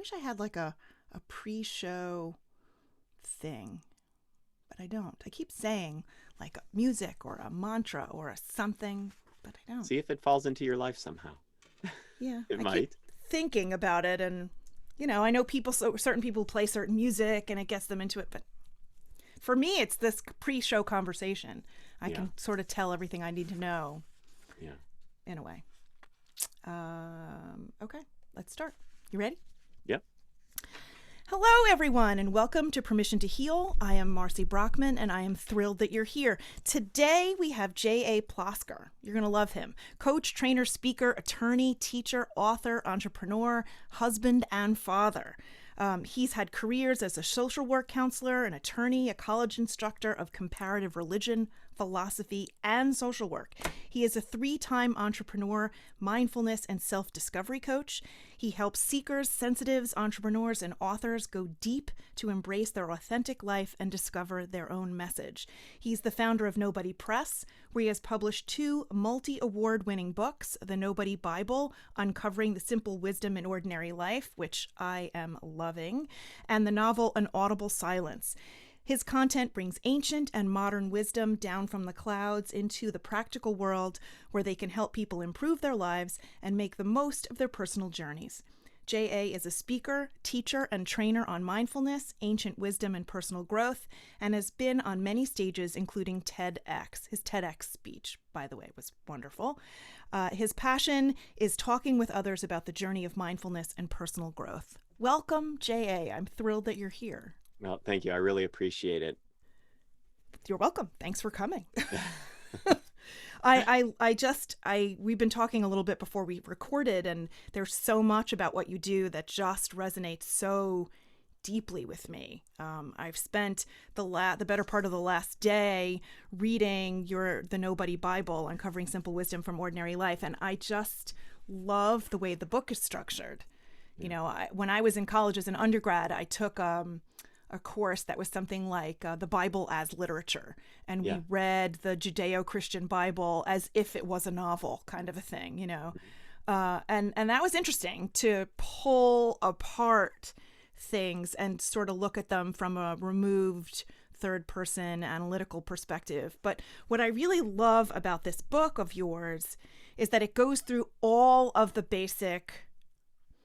wish I had like a pre-show thing, but I don't. I keep saying like music or a mantra or a something, but I don't. See if it falls into your life somehow. Yeah, It I might. keep thinking about it, and I know certain people play certain music and it gets them into it, but for me, it's this pre-show conversation. I Yeah. can sort of tell everything I need to know Yeah. in a way. Okay, let's start. You ready? Yep. Hello, everyone, and welcome to Permission to Heal. I am Marcy Brockman, and I am thrilled that you're here. Today, we have JA Plosker. You're going to love him. Coach, trainer, speaker, attorney, teacher, author, entrepreneur, husband, and father. He's had careers as a social work counselor, an attorney, a college instructor of comparative religion, philosophy, and social work. He is a 3-time entrepreneur, mindfulness, and self-discovery coach. He helps seekers, sensitives, entrepreneurs, and authors go deep to embrace their authentic life and discover their own message. He's the founder of Nobody Press, where he has published 2 multi-award-winning books, The Nobody Bible, Uncovering the Simple Wisdom in Ordinary Life, which I am loving, and the novel An Audible Silence. His content brings ancient and modern wisdom down from the clouds into the practical world where they can help people improve their lives and make the most of their personal journeys. JA is a speaker, teacher, and trainer on mindfulness, ancient wisdom, and personal growth, and has been on many stages, including TEDx. His TEDx speech, by the way, was wonderful. His passion is talking with others about the journey of mindfulness and personal growth. Welcome, JA. I'm thrilled that you're here. Well, thank you. I really appreciate it. You're welcome. Thanks for coming. We've been talking a little bit before we recorded, and there's so much about what you do that just resonates so deeply with me. I've spent the better part of the last day reading the Nobody Bible, Uncovering Simple Wisdom from Ordinary Life, and I just love the way the book is structured. Yeah. When I was in college as an undergrad, I took a course that was something like the Bible as literature. And we read the Judeo-Christian Bible as if it was a novel, kind of a thing, and that was interesting to pull apart things and sort of look at them from a removed third-person analytical perspective. But what I really love about this book of yours is that it goes through all of the basic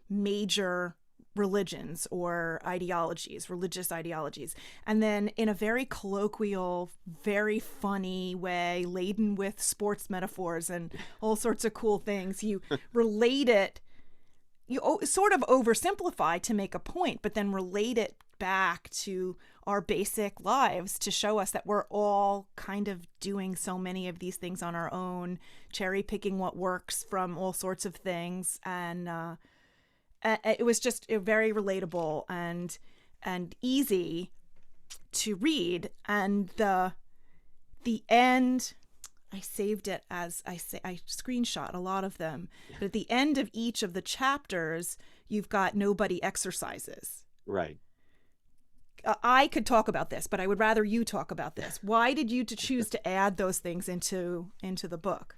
major religions or religious ideologies. And then in a very colloquial, very funny way, laden with sports metaphors and all sorts of cool things, you relate it, you sort of oversimplify to make a point, but then relate it back to our basic lives to show us that we're all kind of doing so many of these things on our own, cherry picking what works from all sorts of things. And it was just very relatable and easy to read. And the end, I saved it as I screenshot a lot of them. But at the end of each of the chapters, you've got nobody exercises. Right. I could talk about this, but I would rather you talk about this. Why did you choose to add those things into the book?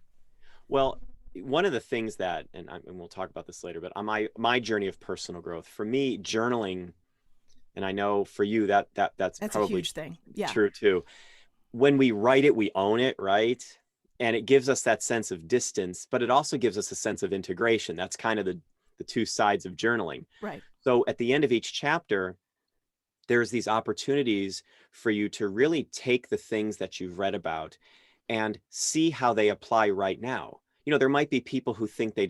Well, one of the things that, and we'll talk about this later, but on my journey of personal growth, for me, journaling, and I know for you that's probably a huge thing. Yeah. True too. When we write it, we own it, right? And it gives us that sense of distance, but it also gives us a sense of integration. That's kind of the 2 sides of journaling. Right. So at the end of each chapter, there's these opportunities for you to really take the things that you've read about and see how they apply right now. There might be people who think they're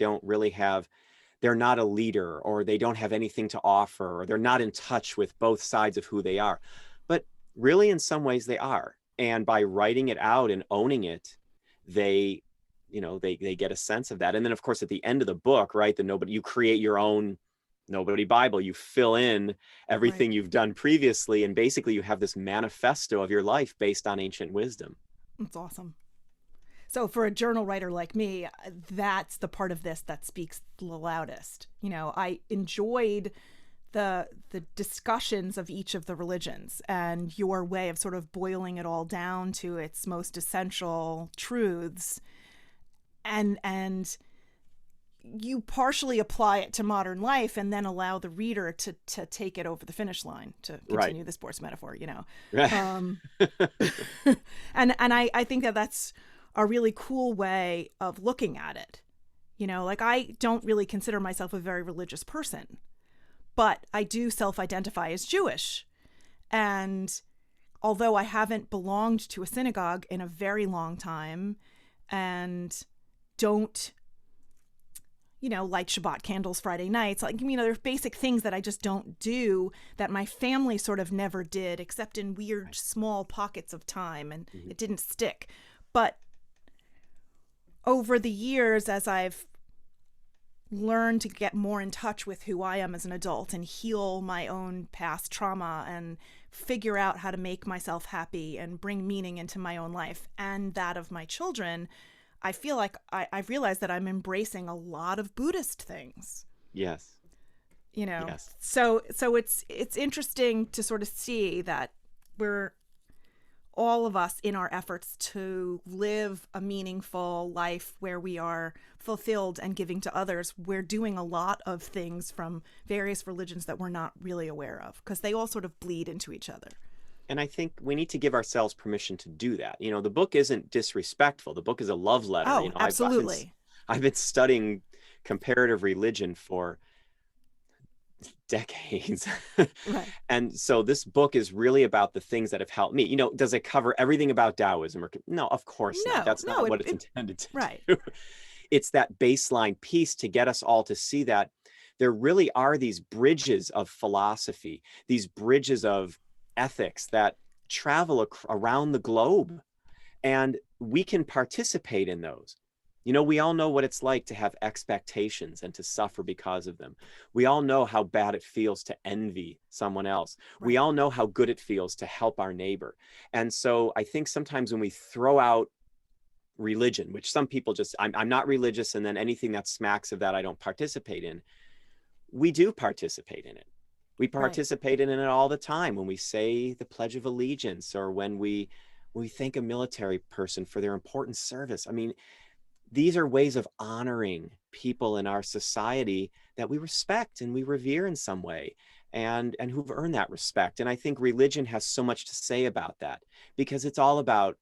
not a leader, or they don't have anything to offer, or they're not in touch with both sides of who they are. But really, in some ways, they are. And by writing it out and owning it, they get a sense of that. And then, of course, at the end of the book, right, you create your own Nobody Bible. You fill in everything you've done previously, and basically you have this manifesto of your life based on ancient wisdom. That's awesome. So for a journal writer like me, that's the part of this that speaks the loudest. I enjoyed the discussions of each of the religions and your way of sort of boiling it all down to its most essential truths. And you partially apply it to modern life and then allow the reader to take it over the finish line, to continue Right. the sports metaphor, you know. Right. And I think that that's a really cool way of looking at it. You know, like, I don't really consider myself a very religious person, but I do self-identify as Jewish. And although I haven't belonged to a synagogue in a very long time and don't, you know, light Shabbat candles Friday nights, like, you know, there's basic things that I just don't do that my family sort of never did, except in weird small pockets of time, and it didn't stick. But over the years, as I've learned to get more in touch with who I am as an adult and heal my own past trauma and figure out how to make myself happy and bring meaning into my own life and that of my children, I feel like I've realized that I'm embracing a lot of Buddhist things. Yes. You know, Yes. so it's interesting to sort of see that we're all of us, in our efforts to live a meaningful life where we are fulfilled and giving to others, we're doing a lot of things from various religions that we're not really aware of, because they all sort of bleed into each other. And I think we need to give ourselves permission to do that. You know, the book isn't disrespectful. The book is a love letter. You Oh, know, absolutely. I've been studying comparative religion for decades. Right. And so this book is really about the things that have helped me. You know, does it cover everything about Taoism? No, of course not. That's No, not what it's intended to right. do. It's that baseline piece to get us all to see that there really are these bridges of philosophy, these bridges of ethics that travel around the globe, and we can participate in those. You know, we all know what it's like to have expectations and to suffer because of them. We all know how bad it feels to envy someone else. Right. We all know how good it feels to help our neighbor. And so I think sometimes when we throw out religion, which some people just, I'm not religious, and then anything that smacks of that I don't participate in, we do participate in it. We participate in it all the time when we say the Pledge of Allegiance, or when we thank a military person for their important service. I mean, these are ways of honoring people in our society that we respect and we revere in some way, and who've earned that respect. And I think religion has so much to say about that, because it's all about,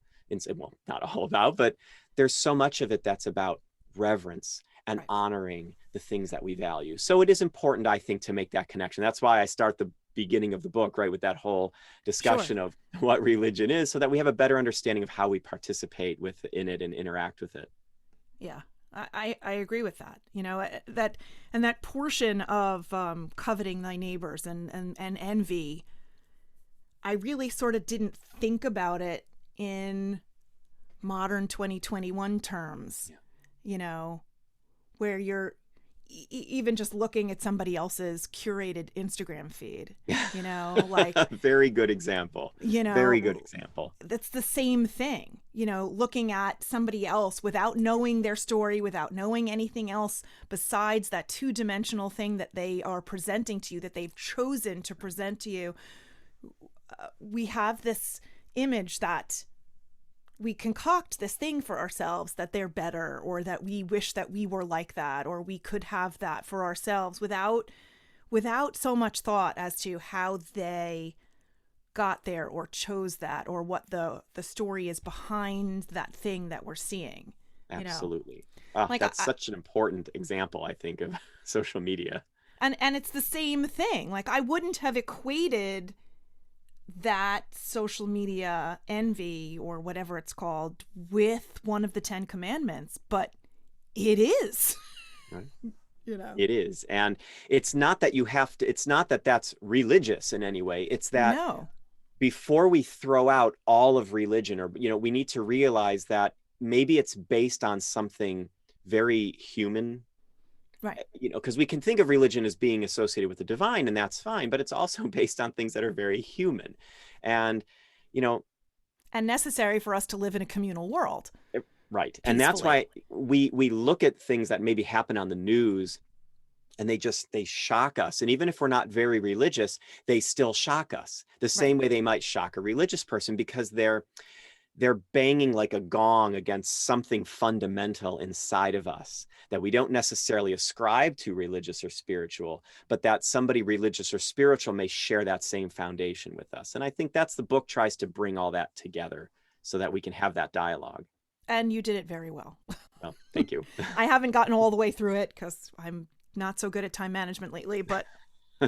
well, not all about, but there's so much of it that's about reverence and honoring the things that we value. So it is important, I think, to make that connection. That's why I start the beginning of the book, right, with that whole discussion of what religion is, so that we have a better understanding of how we participate in it and interact with it. Yeah, I agree with that. You know, that portion of coveting thy neighbors and envy, I really sort of didn't think about it in modern 2021 terms. You know, where you're even just looking at somebody else's curated Instagram feed, you know, like very good example. You know, very good example. That's the same thing, you know, looking at somebody else without knowing their story, without knowing anything else besides that two-dimensional thing that they are presenting to you, that they've chosen to present to you. We have this image that we concoct this thing for ourselves, that they're better, or that we wish that we were like that, or we could have that for ourselves without so much thought as to how they got there or chose that, or what the story is behind that thing that we're seeing. Absolutely. You know? Like, that's such an important example, I think, of social media. And it's the same thing. Like, I wouldn't have equated that social media envy, or whatever it's called, with one of the 10 commandments, but it is. Right. You know, it is. And it's not that you have to, it's not that that's religious in any way. It's that before we throw out all of religion, or, you know, we need to realize that maybe it's based on something very human. Right. You know, because we can think of religion as being associated with the divine, and that's fine, but it's also based on things that are very human, and, you know, and necessary for us to live in a communal world. Right. Peacefully. And that's why we look at things that maybe happen on the news, and they shock us. And even if we're not very religious, they still shock us the same way they might shock a religious person, because they're they're banging like a gong against something fundamental inside of us that we don't necessarily ascribe to religious or spiritual, but that somebody religious or spiritual may share that same foundation with us. And I think that's the book tries to bring all that together so that we can have that dialogue. And you did it very well. Well, thank you. I haven't gotten all the way through it because I'm not so good at time management lately, but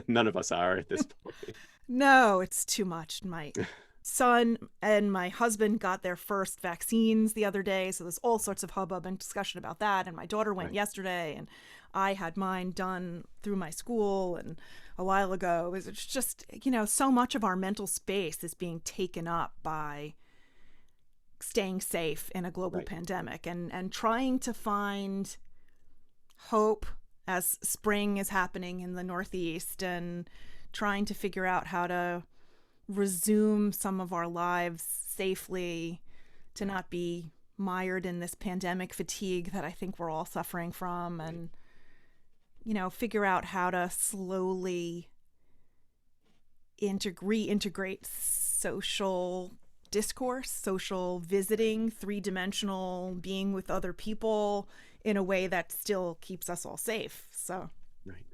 None of us are at this point. no, it's too much. My son and my husband got their first vaccines the other day, so there's all sorts of hubbub and discussion about that. And my daughter went yesterday, and I had mine done through my school and a while ago. It's just, so much of our mental space is being taken up by staying safe in a global pandemic and trying to find hope as spring is happening in the Northeast, and trying to figure out how to resume some of our lives safely, to not be mired in this pandemic fatigue that I think we're all suffering from, and figure out how to slowly reintegrate social discourse, social visiting, three-dimensional being with other people in a way that still keeps us all safe. So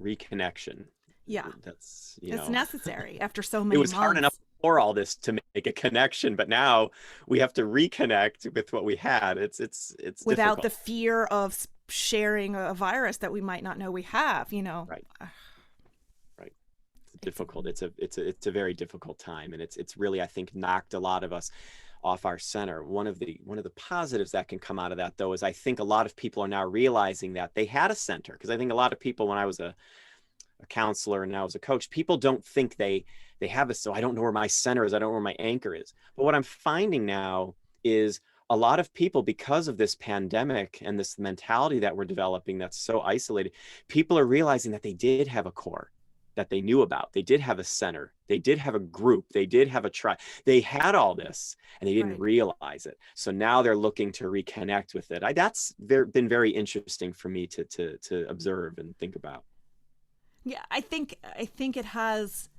reconnection. Yeah, that's it's necessary after so many it was months. hard enough before all this to make a connection, but now we have to reconnect with what we had. It's without difficult. the fear of sharing a virus that we might not know we have. Right. It's difficult. It's a very difficult time, and it's really, I think, knocked a lot of us off our center. One of the positives that can come out of that, though, is I think a lot of people are now realizing that they had a center, because I think a lot of people, when I was a counselor and now as a coach, people don't think they have a, so I don't know where my center is, I don't know where my anchor is. But what I'm finding now is a lot of people, because of this pandemic and this mentality that we're developing that's so isolated, people are realizing that they did have a core that they knew about. They did have a center. They did have a group. They did have a tribe. They had all this and they didn't realize it. So now they're looking to reconnect with it. That's been very interesting for me to observe and think about. Yeah, I think it has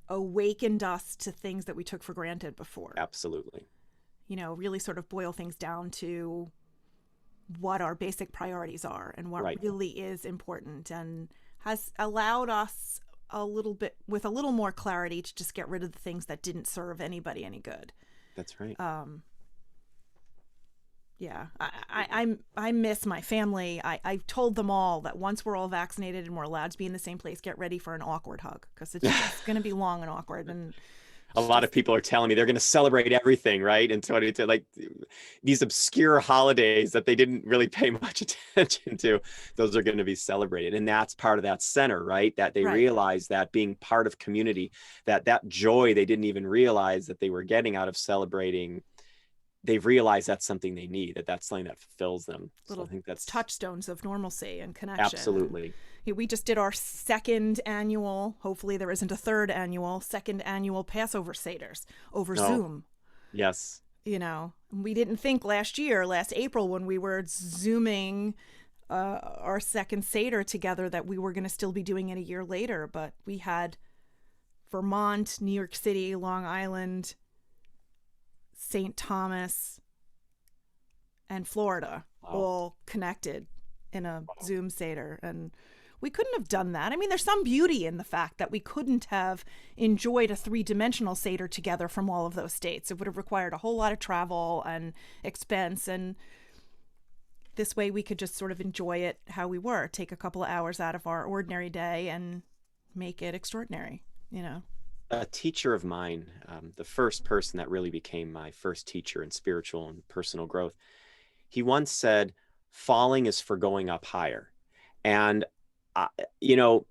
awakened us to things that we took for granted before. Absolutely. Really sort of boil things down to what our basic priorities are and what really is important, and has allowed us a little bit, with a little more clarity, to just get rid of the things that didn't serve anybody any good. That's right. Yeah, I miss my family. I've told them all that once we're all vaccinated and we're allowed to be in the same place, get ready for an awkward hug, because it's just going to be long and awkward. And a lot of people are telling me they're going to celebrate everything, right? And so like these obscure holidays that they didn't really pay much attention to, those are going to be celebrated. And that's part of that center, right? That they realize that being part of community, that joy they didn't even realize that they were getting out of celebrating, they've realized that's something they need, that's something that fulfills them. Little so I think that's touchstones of normalcy and connection. Absolutely. We just did our second annual, hopefully there isn't a third annual, Passover Seders over Zoom. Yes. We didn't think last April, when we were Zooming our second Seder together, that we were going to still be doing it a year later. But we had Vermont, New York City, Long Island, St. Thomas, and Florida all connected in a Zoom Seder. And we couldn't have done that. I mean, there's some beauty in the fact that we couldn't have enjoyed a three-dimensional Seder together from all of those states. It would have required a whole lot of travel and expense. And this way we could just sort of enjoy it how we were, take a couple of hours out of our ordinary day and make it extraordinary, A teacher of mine, the first person that really became my first teacher in spiritual and personal growth, he once said, falling is for going up higher. And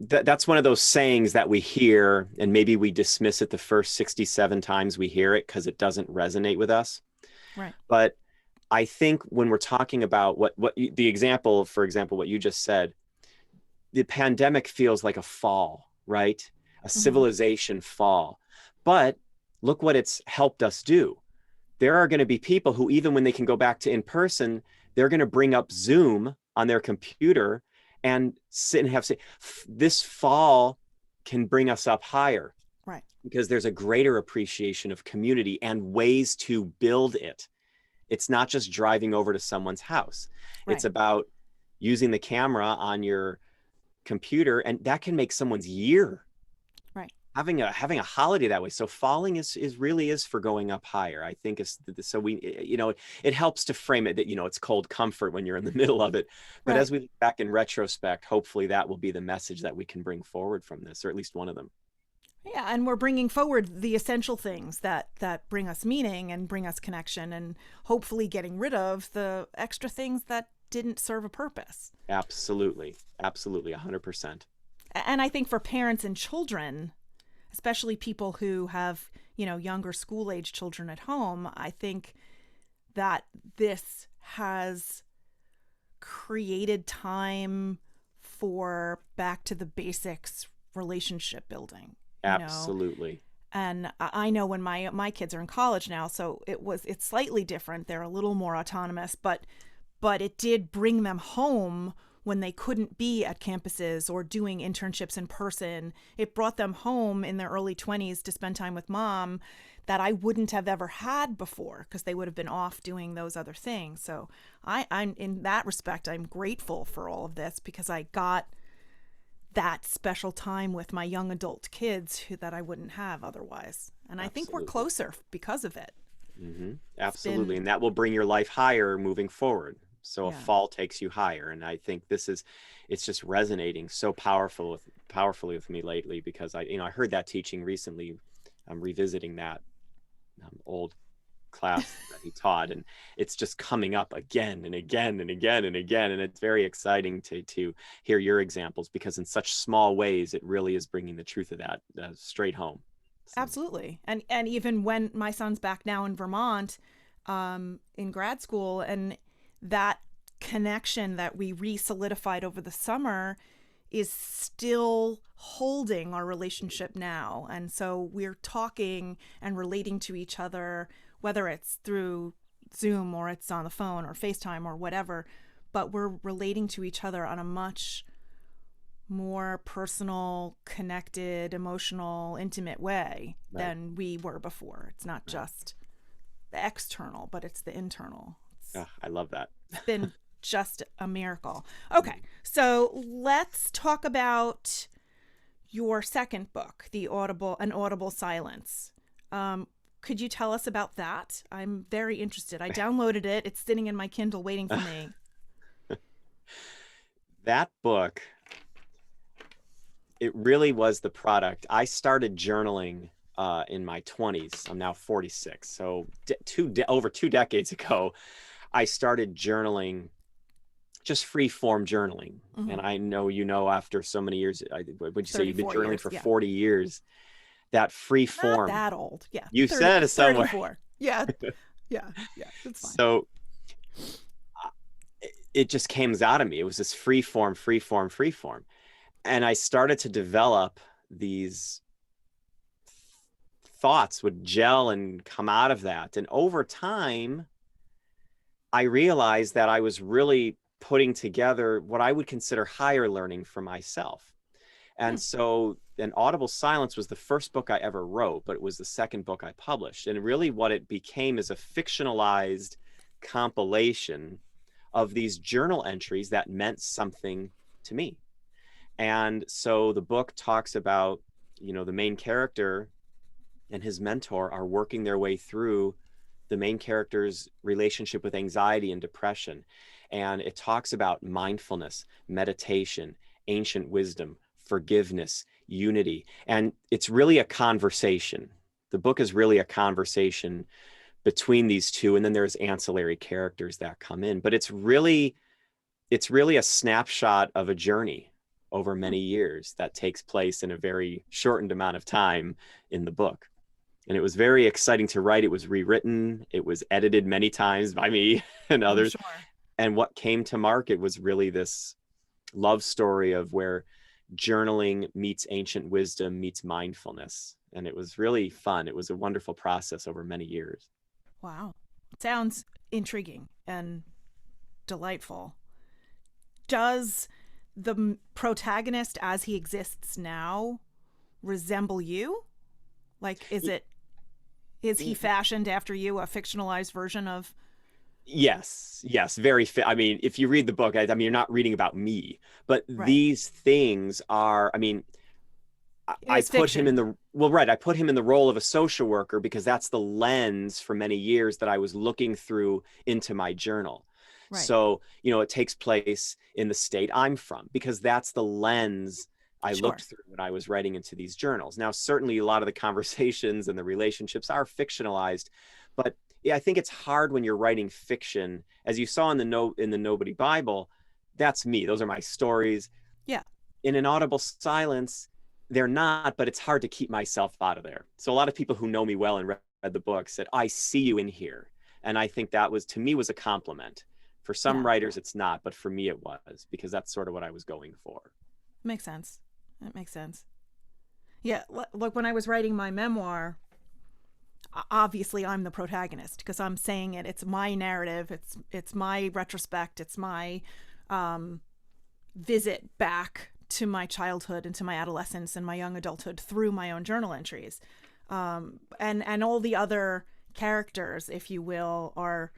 that's one of those sayings that we hear, and maybe we dismiss it the first 67 times we hear it because it doesn't resonate with us. Right. But I think when we're talking about the example, for example, what you just said, the pandemic feels like a fall, right? A civilization fall. But look what it's helped us do. There are going to be people who, even when they can go back to in person, they're going to bring up Zoom on their computer and sit and this fall can bring us up higher. Right. because there's a greater appreciation of community and ways to build it. It's not just driving over to someone's house. It's Right. about using the camera on your computer, and that can make someone's year. Right. Having a holiday that way. So falling is really is for going up higher. I think is so we, it helps to frame it that, it's cold comfort when you're in the middle of it. But Right. as we look back in retrospect, hopefully that will be the message that we can bring forward from this, or at least one of them. Yeah, and we're bringing forward the essential things that bring us meaning and bring us connection, and hopefully getting rid of the extra things that didn't serve a purpose. Absolutely. Absolutely. 100%. And I think for parents and children, especially people who have, younger school age children at home, I think that this has created time for back to the basics relationship building. Absolutely. And I know when my kids are in college now, so it's slightly different. They're a little more autonomous, but it did bring them home when they couldn't be at campuses or doing internships in person. It brought them home in their early 20s to spend time with mom that I wouldn't have ever had before, because they would have been off doing those other things. So I'm in that respect, I'm grateful for all of this, because I got that special time with my young adult kids that I wouldn't have otherwise. And I think we're Absolutely. closer because of it. Absolutely. Been, And that will bring your life higher moving forward. So a yeah, fall takes you higher. And I think it's just resonating so powerfully with me lately, because I heard that teaching recently. I'm revisiting that old class that he taught, and it's just coming up again and again and again and again. And it's very exciting to hear your examples, because in such small ways, it really is bringing the truth of that straight home. So, absolutely. And even when my son's back now in Vermont, in grad school, and that connection that we re-solidified over the summer is still holding our relationship now. And so we're talking and relating to each other, whether it's through Zoom or it's on the phone or FaceTime or whatever, but we're relating to each other on a much more personal, connected, emotional, intimate way right. than we were before. It's not just the external, but it's the internal. I love that. It's been just a miracle. Okay, so let's talk about your second book, Audible Silence. Could you tell us about that? I'm very interested. I downloaded it. It's sitting in my Kindle waiting for me. That book, it really was the product. I started journaling in my 20s. I'm now 46. So over 2 decades ago, I started journaling, just free form journaling. Mm-hmm. And I know, after so many years, would you say you've been journaling years, for yeah. 40 years? That free form. Not that old. Yeah. You said it somewhere. 34. Yeah. Yeah. It's fine. So it just came out of me. It was this free form. And I started to develop these thoughts would gel and come out of that. And over time, I realized that I was really putting together what I would consider higher learning for myself. And so then Audible Silence was the first book I ever wrote, but it was the second book I published. And really what it became is a fictionalized compilation of these journal entries that meant something to me. And so the book talks about, the main character and his mentor are working their way through the main character's relationship with anxiety and depression. And it talks about mindfulness, meditation, ancient wisdom, forgiveness, unity. And it's really a conversation. The book is really a conversation between these two. And then there's ancillary characters that come in. But it's really a snapshot of a journey over many years that takes place in a very shortened amount of time in the book. And it was very exciting to write. It was rewritten. It was edited many times by me and others. Sure. And what came to market was really this love story of where journaling meets ancient wisdom meets mindfulness. And it was really fun. It was a wonderful process over many years. Wow. Sounds intriguing and delightful. Does the protagonist as he exists now resemble you? Like, is he fashioned after you, a fictionalized version of? Yes, yes, very fit. I mean, if you read the book, I mean, you're not reading about me, but Right. these things are, I mean, It I is put him in fiction. the, well, right, I put him in the role of a social worker because that's the lens for many years that I was looking through into my journal. Right. So, you know, it takes place in the state I'm from because that's the lens I looked Sure. through when I was writing into these journals. Now, certainly a lot of the conversations and the relationships are fictionalized, but yeah, I think it's hard when you're writing fiction, as you saw in the Nobody Bible. That's me. Those are my stories. Yeah. In an Audible Silence, they're not, but it's hard to keep myself out of there. So a lot of people who know me well and read the book said, I see you in here. And I think that was, to me, was a compliment. For some Yeah. writers, it's not, but for me, it was, because that's sort of what I was going for. Makes sense. That makes sense. Yeah. Look, when I was writing my memoir, obviously I'm the protagonist because I'm saying it. It's my narrative. It's my retrospect. It's my visit back to my childhood and to my adolescence and my young adulthood through my own journal entries. And all the other characters, if you will, are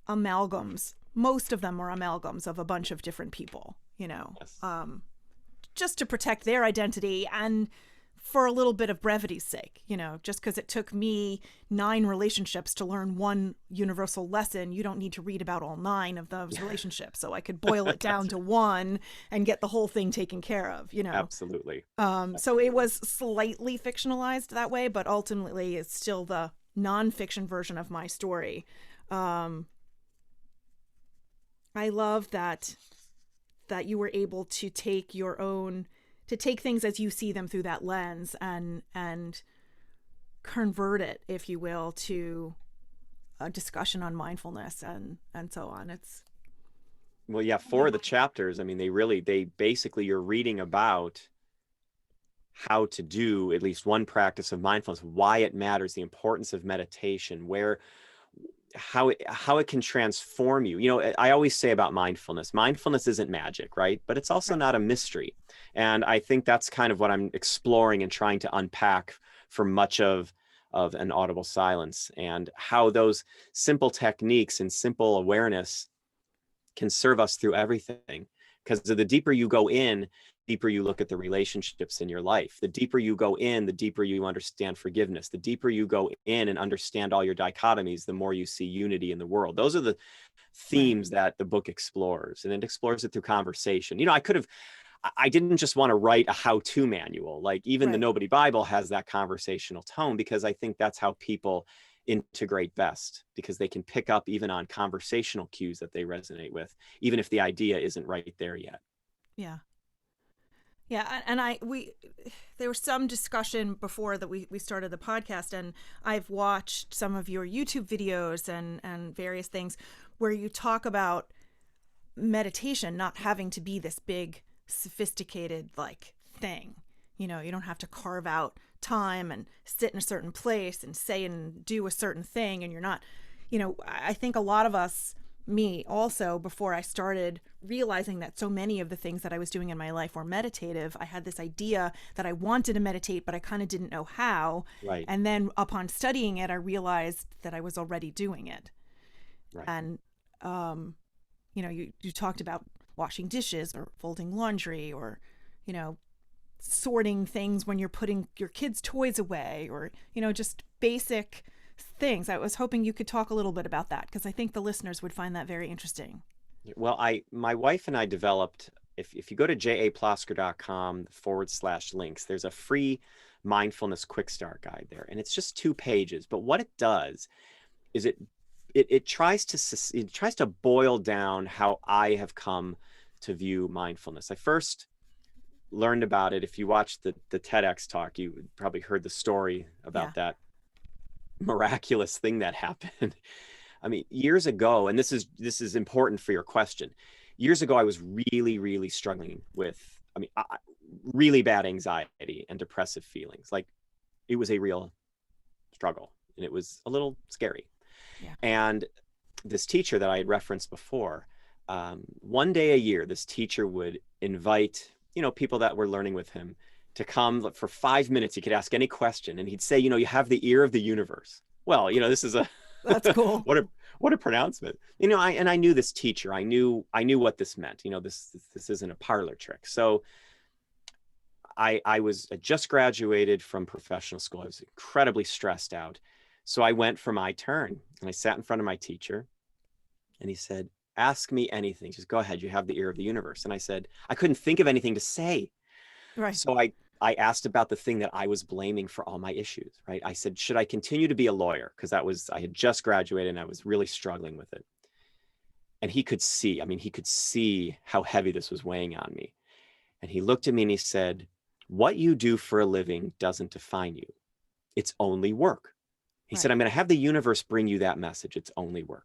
amalgams. Most of them are amalgams of a bunch of different people, Yes. just to protect their identity and for a little bit of brevity's sake, just because it took me 9 relationships to learn one universal lesson, you don't need to read about all 9 of those relationships. So I could boil it down to one and get the whole thing taken care of, Absolutely. So it was slightly fictionalized that way, but ultimately it's still the nonfiction version of my story. I love that you were able to take things as you see them through that lens and convert it, if you will, to a discussion on mindfulness and so on. Well, yeah, 4 of the chapters, I mean, they basically, you're reading about how to do at least one practice of mindfulness, why it matters, the importance of meditation, how it can transform you. I always say about mindfulness isn't magic, right? But it's also Right. not a mystery. And I think that's kind of what I'm exploring and trying to unpack for much of an Audible Silence, and how those simple techniques and simple awareness can serve us through everything. Because the deeper you go in, deeper you look at the relationships in your life. The deeper you go in, the deeper you understand forgiveness. The deeper you go in and understand all your dichotomies, the more you see unity in the world. Those are the Right. themes that the book explores, and it explores it through conversation. I didn't just want to write a how-to manual. Like, even the Right. Nobody Bible has that conversational tone, because I think that's how people integrate best, because they can pick up even on conversational cues that they resonate with, even if the idea isn't right there yet. Yeah. Yeah, and there was some discussion before that we started the podcast, and I've watched some of your YouTube videos and various things where you talk about meditation not having to be this big, sophisticated thing. You don't have to carve out time and sit in a certain place and say and do a certain thing, and you're not, I think a lot of us, me also, before I started realizing that so many of the things that I was doing in my life were meditative, I had this idea that I wanted to meditate, but I kind of didn't know how. Right. And then upon studying it, I realized that I was already doing it. Right. And, you talked about washing dishes or folding laundry or, sorting things when you're putting your kids' toys away, or, just basic things. I was hoping you could talk a little bit about that, because I think the listeners would find that very interesting. Well, my wife and I developed, if you go to japlosker.com/links, there's a free mindfulness quick start guide there. And it's just 2 pages. But what it does is it tries to boil down how I have come to view mindfulness. I first learned about it. If you watched the TEDx talk, you probably heard the story Yeah. about that miraculous thing that happened. I mean, years ago, and this is important for your question. Years ago, I was really, really struggling with, really bad anxiety and depressive feelings. Like, it was a real struggle, and it was a little scary. Yeah. And this teacher that I had referenced before, one day a year, this teacher would invite, people that were learning with him to come for 5 minutes. He could ask any question, and he'd say, you know, you have the ear of the universe. Well, you know, this is a That's cool. what a pronouncement. You know, I knew this teacher. I knew what this meant. You know, this isn't a parlor trick. So I just graduated from professional school. I was incredibly stressed out. So I went for my turn, and I sat in front of my teacher, and he said, ask me anything. Just go ahead. You have the ear of the universe. And I said, I couldn't think of anything to say. Right. So I asked about the thing that I was blaming for all my issues, right? I said, should I continue to be a lawyer? Because I had just graduated and I was really struggling with it. And he could see how heavy this was weighing on me. And he looked at me and he said, what you do for a living doesn't define you. It's only work. He said, I'm going to have the universe bring you that message. It's only work.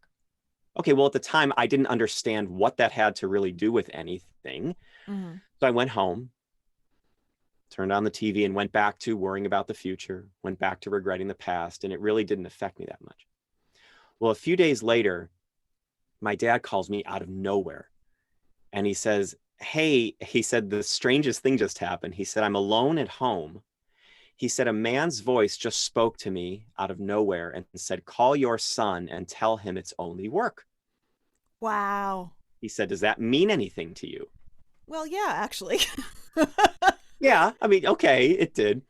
Okay, well, at the time, I didn't understand what that had to really do with anything. Mm-hmm. So I went home, turned on the TV, and went back to worrying about the future, went back to regretting the past, and it really didn't affect me that much. Well, a few days later, my dad calls me out of nowhere, and he says, hey, he said, the strangest thing just happened. He said, I'm alone at home. He said, a man's voice just spoke to me out of nowhere and said, call your son and tell him it's only work. Wow. He said, does that mean anything to you? Well, yeah, actually. Yeah, I mean, okay, it did.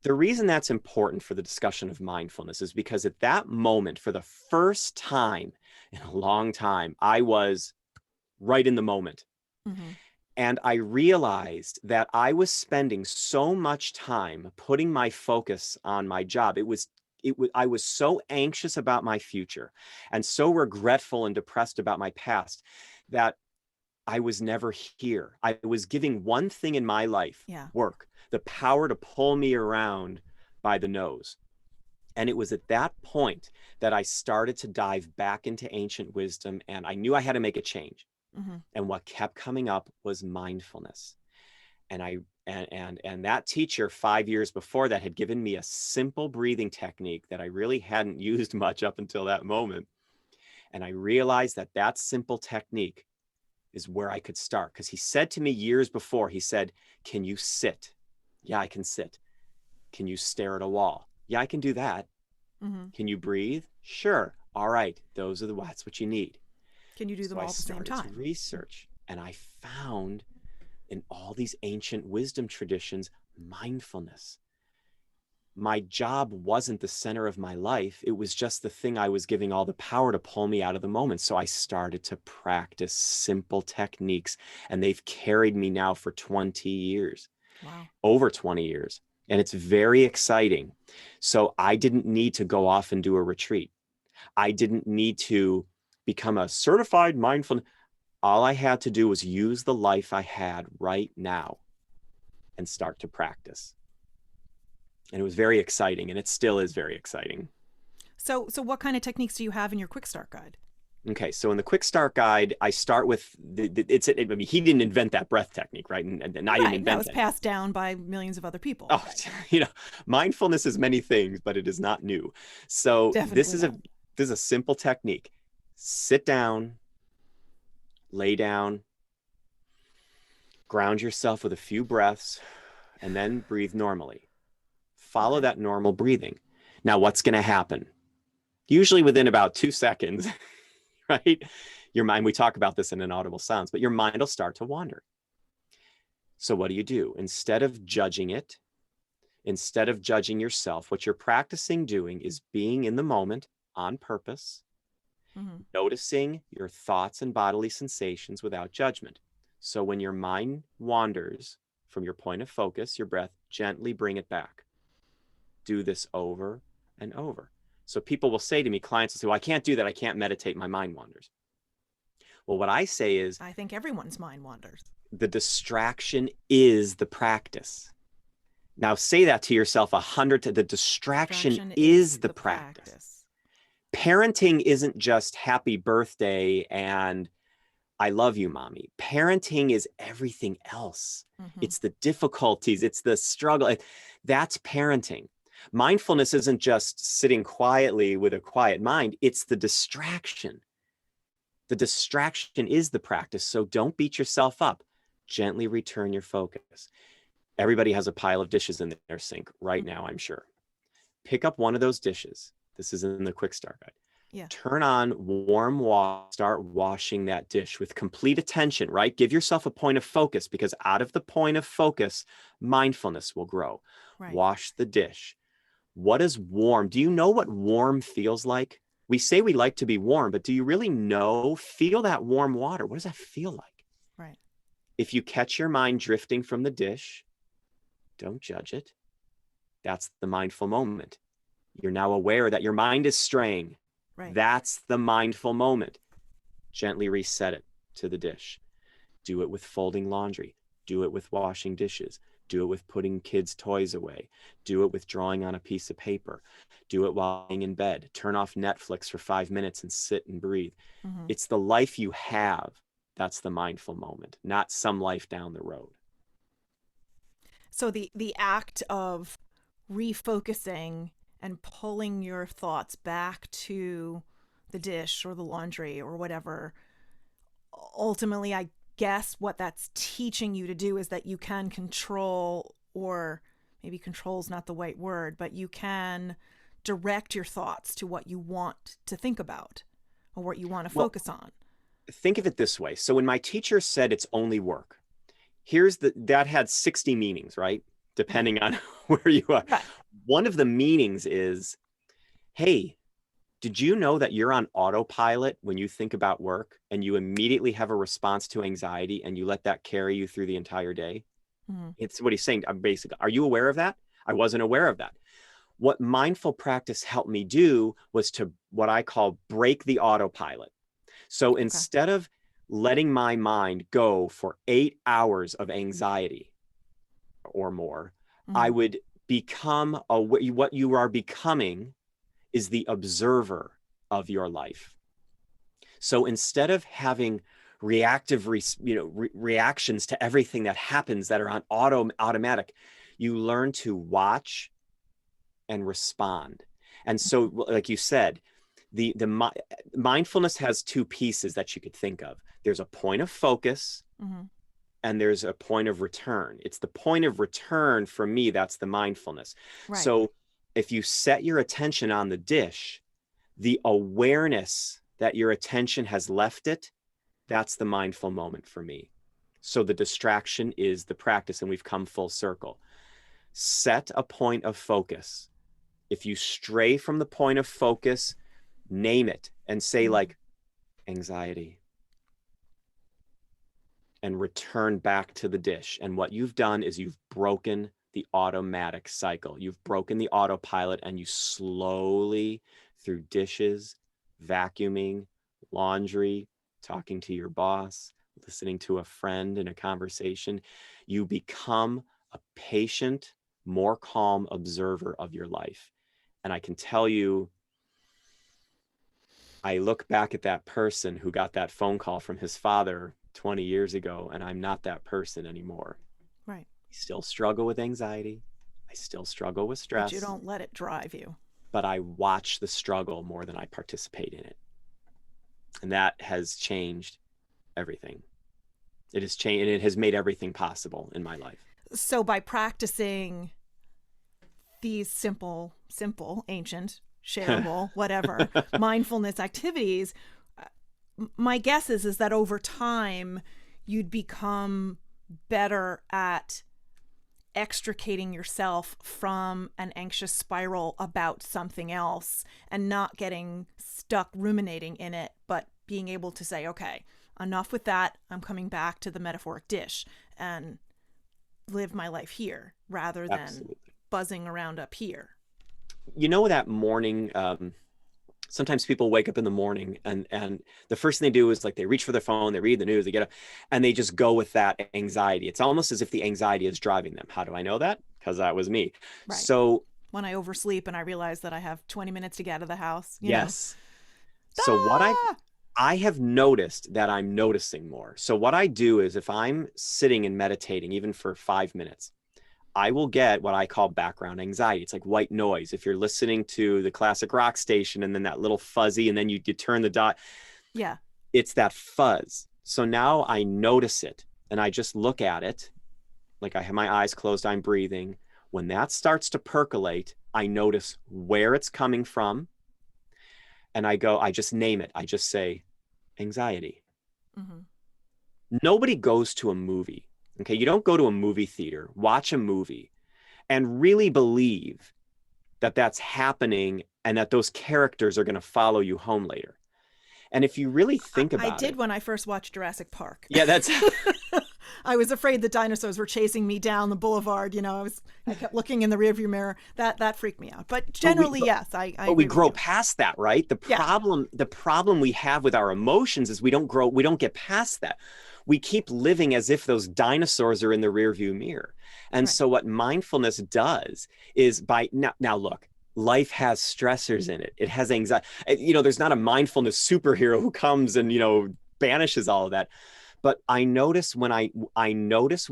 The reason that's important for the discussion of mindfulness is because at that moment, for the first time in a long time, I was right in the moment. Mm-hmm. And I realized that I was spending so much time putting my focus on my job. I was so anxious about my future and so regretful and depressed about my past that I was never here. I was giving one thing in my life, work, the power to pull me around by the nose. And it was at that point that I started to dive back into ancient wisdom, and I knew I had to make a change. Mm-hmm. And what kept coming up was mindfulness. And that teacher 5 years before that had given me a simple breathing technique that I really hadn't used much up until that moment. And I realized that that simple technique is where I could start. Because he said to me years before, he said, can you sit? Yeah, I can sit. Can you stare at a wall? Yeah, I can do that. Mm-hmm. Can you breathe? Sure. All right. That's what you need. Can you do them all at the same time? I started to research, and I found in all these ancient wisdom traditions, mindfulness. My job wasn't the center of my life. It was just the thing I was giving all the power to pull me out of the moment. So I started to practice simple techniques, and they've carried me now for 20 years. Wow. Over 20 years. And it's very exciting. So I didn't need to go off and do a retreat. I didn't need to become a certified mindfulness. All I had to do was use the life I had right now and start to practice. And it was very exciting, and it still is very exciting. So what kind of techniques do you have in your quick start guide? Okay, so in the quick start guide, I start with he didn't invent that breath technique, right? And I didn't invent it. That was passed down by millions of other people. Oh, mindfulness is many things, but it is not new. So this is a simple technique. Sit down, lay down, ground yourself with a few breaths, and then breathe normally. Follow that normal breathing. Now, what's going to happen? Usually within about 2 seconds, right? Your mind, we talk about this in an Audible Silence, but your mind will start to wander. So what do? Instead of judging it, instead of judging yourself, what you're practicing doing is being in the moment on purpose, noticing your thoughts and bodily sensations without judgment. So when your mind wanders from your point of focus, your breath, gently bring it back. Do this over and over. So people will say to me, clients will say, well, I can't do that. I can't meditate. My mind wanders. Well, what I say is, I think everyone's mind wanders. The distraction is the practice. Now say that to yourself 100 times. The distraction is the practice. Parenting isn't just happy birthday and I love you, mommy. Parenting is everything else. It's the difficulties. It's the struggle. That's parenting. Mindfulness isn't just sitting quietly with a quiet mind. It's the distraction. The distraction is the practice. So don't beat yourself up. Gently return your focus. Everybody has a pile of dishes in their sink right now, I'm sure. Pick up one of those dishes. This is in the quick start guide. Yeah. Turn on warm water, start washing that dish with complete attention, right? Give yourself a point of focus, because out of the point of focus, mindfulness will grow. Right. Wash the dish. What is warm? Do you know what warm feels like? We say we like to be warm, but do you really know? Feel that warm water. What does that feel like? Right. If you catch your mind drifting from the dish, don't judge it. That's the mindful moment. You're now aware that your mind is straying. Right. That's the mindful moment. Gently reset it to the dish. Do it with folding laundry. Do it with washing dishes. Do it with putting kids' toys away. Do it with drawing on a piece of paper. Do it while lying in bed. Turn off Netflix for 5 minutes and sit and breathe. Mm-hmm. It's the life you have. That's the mindful moment, not some life down the road. So the act of refocusing and pulling your thoughts back to the dish or the laundry or whatever, ultimately, I guess what that's teaching you to do is that you can control, or maybe control is not the right word, but you can direct your thoughts to what you want to think about or what you want to focus on. Think of it this way. So when my teacher said it's only work, that had 60 meanings, right? Depending on where you are. Right. One of the meanings is, hey, did you know that you're on autopilot when you think about work, and you immediately have a response to anxiety and you let that carry you through the entire day? Mm-hmm. It's what he's saying. Basically, are you aware of that? I wasn't aware of that. What mindful practice helped me do was to, what I call, break the autopilot. So instead of letting my mind go for 8 hours of anxiety or more, Mm-hmm. I would become what you are becoming is the observer of your life. So instead of having reactive reactions to everything that happens that are on automatic, you learn to watch and respond. And so, like you said, the mindfulness has two pieces that you could think of. There's a point of focus, Mm-hmm. and there's a point of return. It's the point of return for me that's the mindfulness. Right. So if you set your attention on the dish, the awareness that your attention has left it, that's the mindful moment for me. So the distraction is the practice, and we've come full circle. Set a point of focus. If you stray from the point of focus, name it and say, like, anxiety, and return back to the dish. And what you've done is you've broken the automatic cycle. You've broken the autopilot, and you slowly, through dishes, vacuuming, laundry, talking to your boss, listening to a friend in a conversation, you become a patient, more calm observer of your life. And I can tell you, I look back at that person who got that phone call from his father 20 years ago, and I'm not that person anymore. Right. I still struggle with anxiety. I still struggle with stress. But you don't let it drive you. But I watch the struggle more than I participate in it. And that has changed everything. It has changed, and it has made everything possible in my life. So by practicing these simple, ancient, shareable, whatever, mindfulness activities, my guess is that over time you'd become better at extricating yourself from an anxious spiral about something else and not getting stuck ruminating in it, but being able to say, okay, enough with that. I'm coming back to the metaphoric dish and live my life here rather than Absolutely. buzzing around up here. You know, that morning, sometimes people wake up in the morning and the first thing they do is, like, they reach for their phone, they read the news, they get up, and they just go with that anxiety. It's almost as if the anxiety is driving them. How do I know that? Because that was me. Right. So when I oversleep and I realize that I have 20 minutes to get out of the house. Yes. So what I have noticed that I'm noticing more. So what I do is, if I'm sitting and meditating, even for 5 minutes, I will get what I call background anxiety. It's like white noise. If you're listening to the classic rock station and then that little fuzzy, and then you turn the dot. Yeah. It's that fuzz. So now I notice it and I just look at it like I have my eyes closed, I'm breathing. When that starts to percolate, I notice where it's coming from. And I just name it. I just say anxiety. Mm-hmm. Nobody goes to a movie. Okay. You don't go to a movie theater, watch a movie, and really believe that that's happening and that those characters are going to follow you home later. And if you really think I about did it, when I first watched Jurassic Park. yeah, that's I was afraid the dinosaurs were chasing me down the boulevard. I kept looking in the rearview mirror. That freaked me out. But generally, yes, I but we agree with grow you. past that, right? Yeah. The problem we have with our emotions is we don't get past that. We keep living as if those dinosaurs are in the rearview mirror. And Right. so what mindfulness does is now look, life has stressors in it. It has anxiety. There's not a mindfulness superhero who comes and, banishes all of that. But I notice when I notice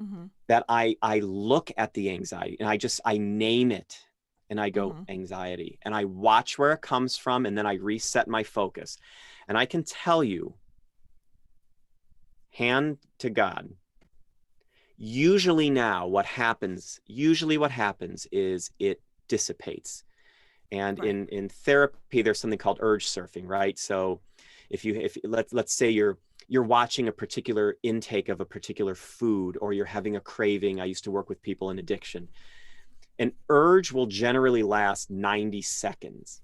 Mm-hmm. that I look at the anxiety and I name it and I go Mm-hmm. anxiety and I watch where it comes from and then I reset my focus. And I can tell you, hand to God, usually what happens is it dissipates. And Right. in therapy, there's something called urge surfing, right? So if let's say you're watching a particular intake of a particular food, or you're having a craving. I used to work with people in addiction. An urge will generally last 90 seconds.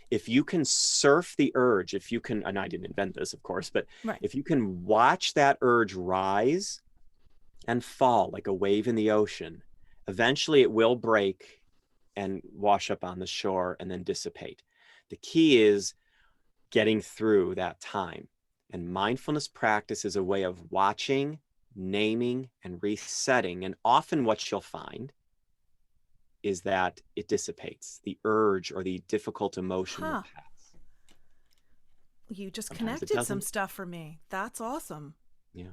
If you can surf the urge, if you can, and I didn't invent this, of course, but Right. if you can watch that urge rise and fall like a wave in the ocean, eventually it will break and wash up on the shore and then dissipate. The key is getting through that time. And mindfulness practice is a way of watching, naming, and resetting. And often what you'll find is that it dissipates. The urge or the difficult emotion will Huh. pass. You just Sometimes it connected some doesn't. stuff for me. That's awesome. Yeah.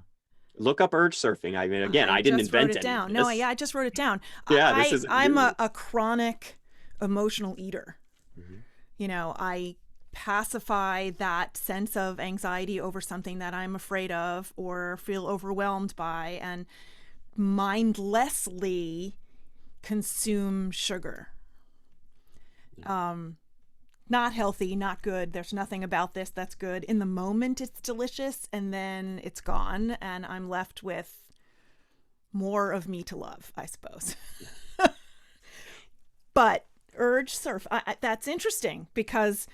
Look up urge surfing. I mean, again, I I didn't just wrote invent it any of down. No, this. yeah, I just wrote it down. Yeah, this isn't I'm new. a chronic emotional eater. Mm-hmm. I pacify that sense of anxiety over something that I'm afraid of or feel overwhelmed by, and mindlessly consume sugar. Yeah. Not healthy, not good. There's nothing about this that's good. In the moment, it's delicious, and then it's gone, and I'm left with more of me to love, I suppose. But urge surf, that's interesting because,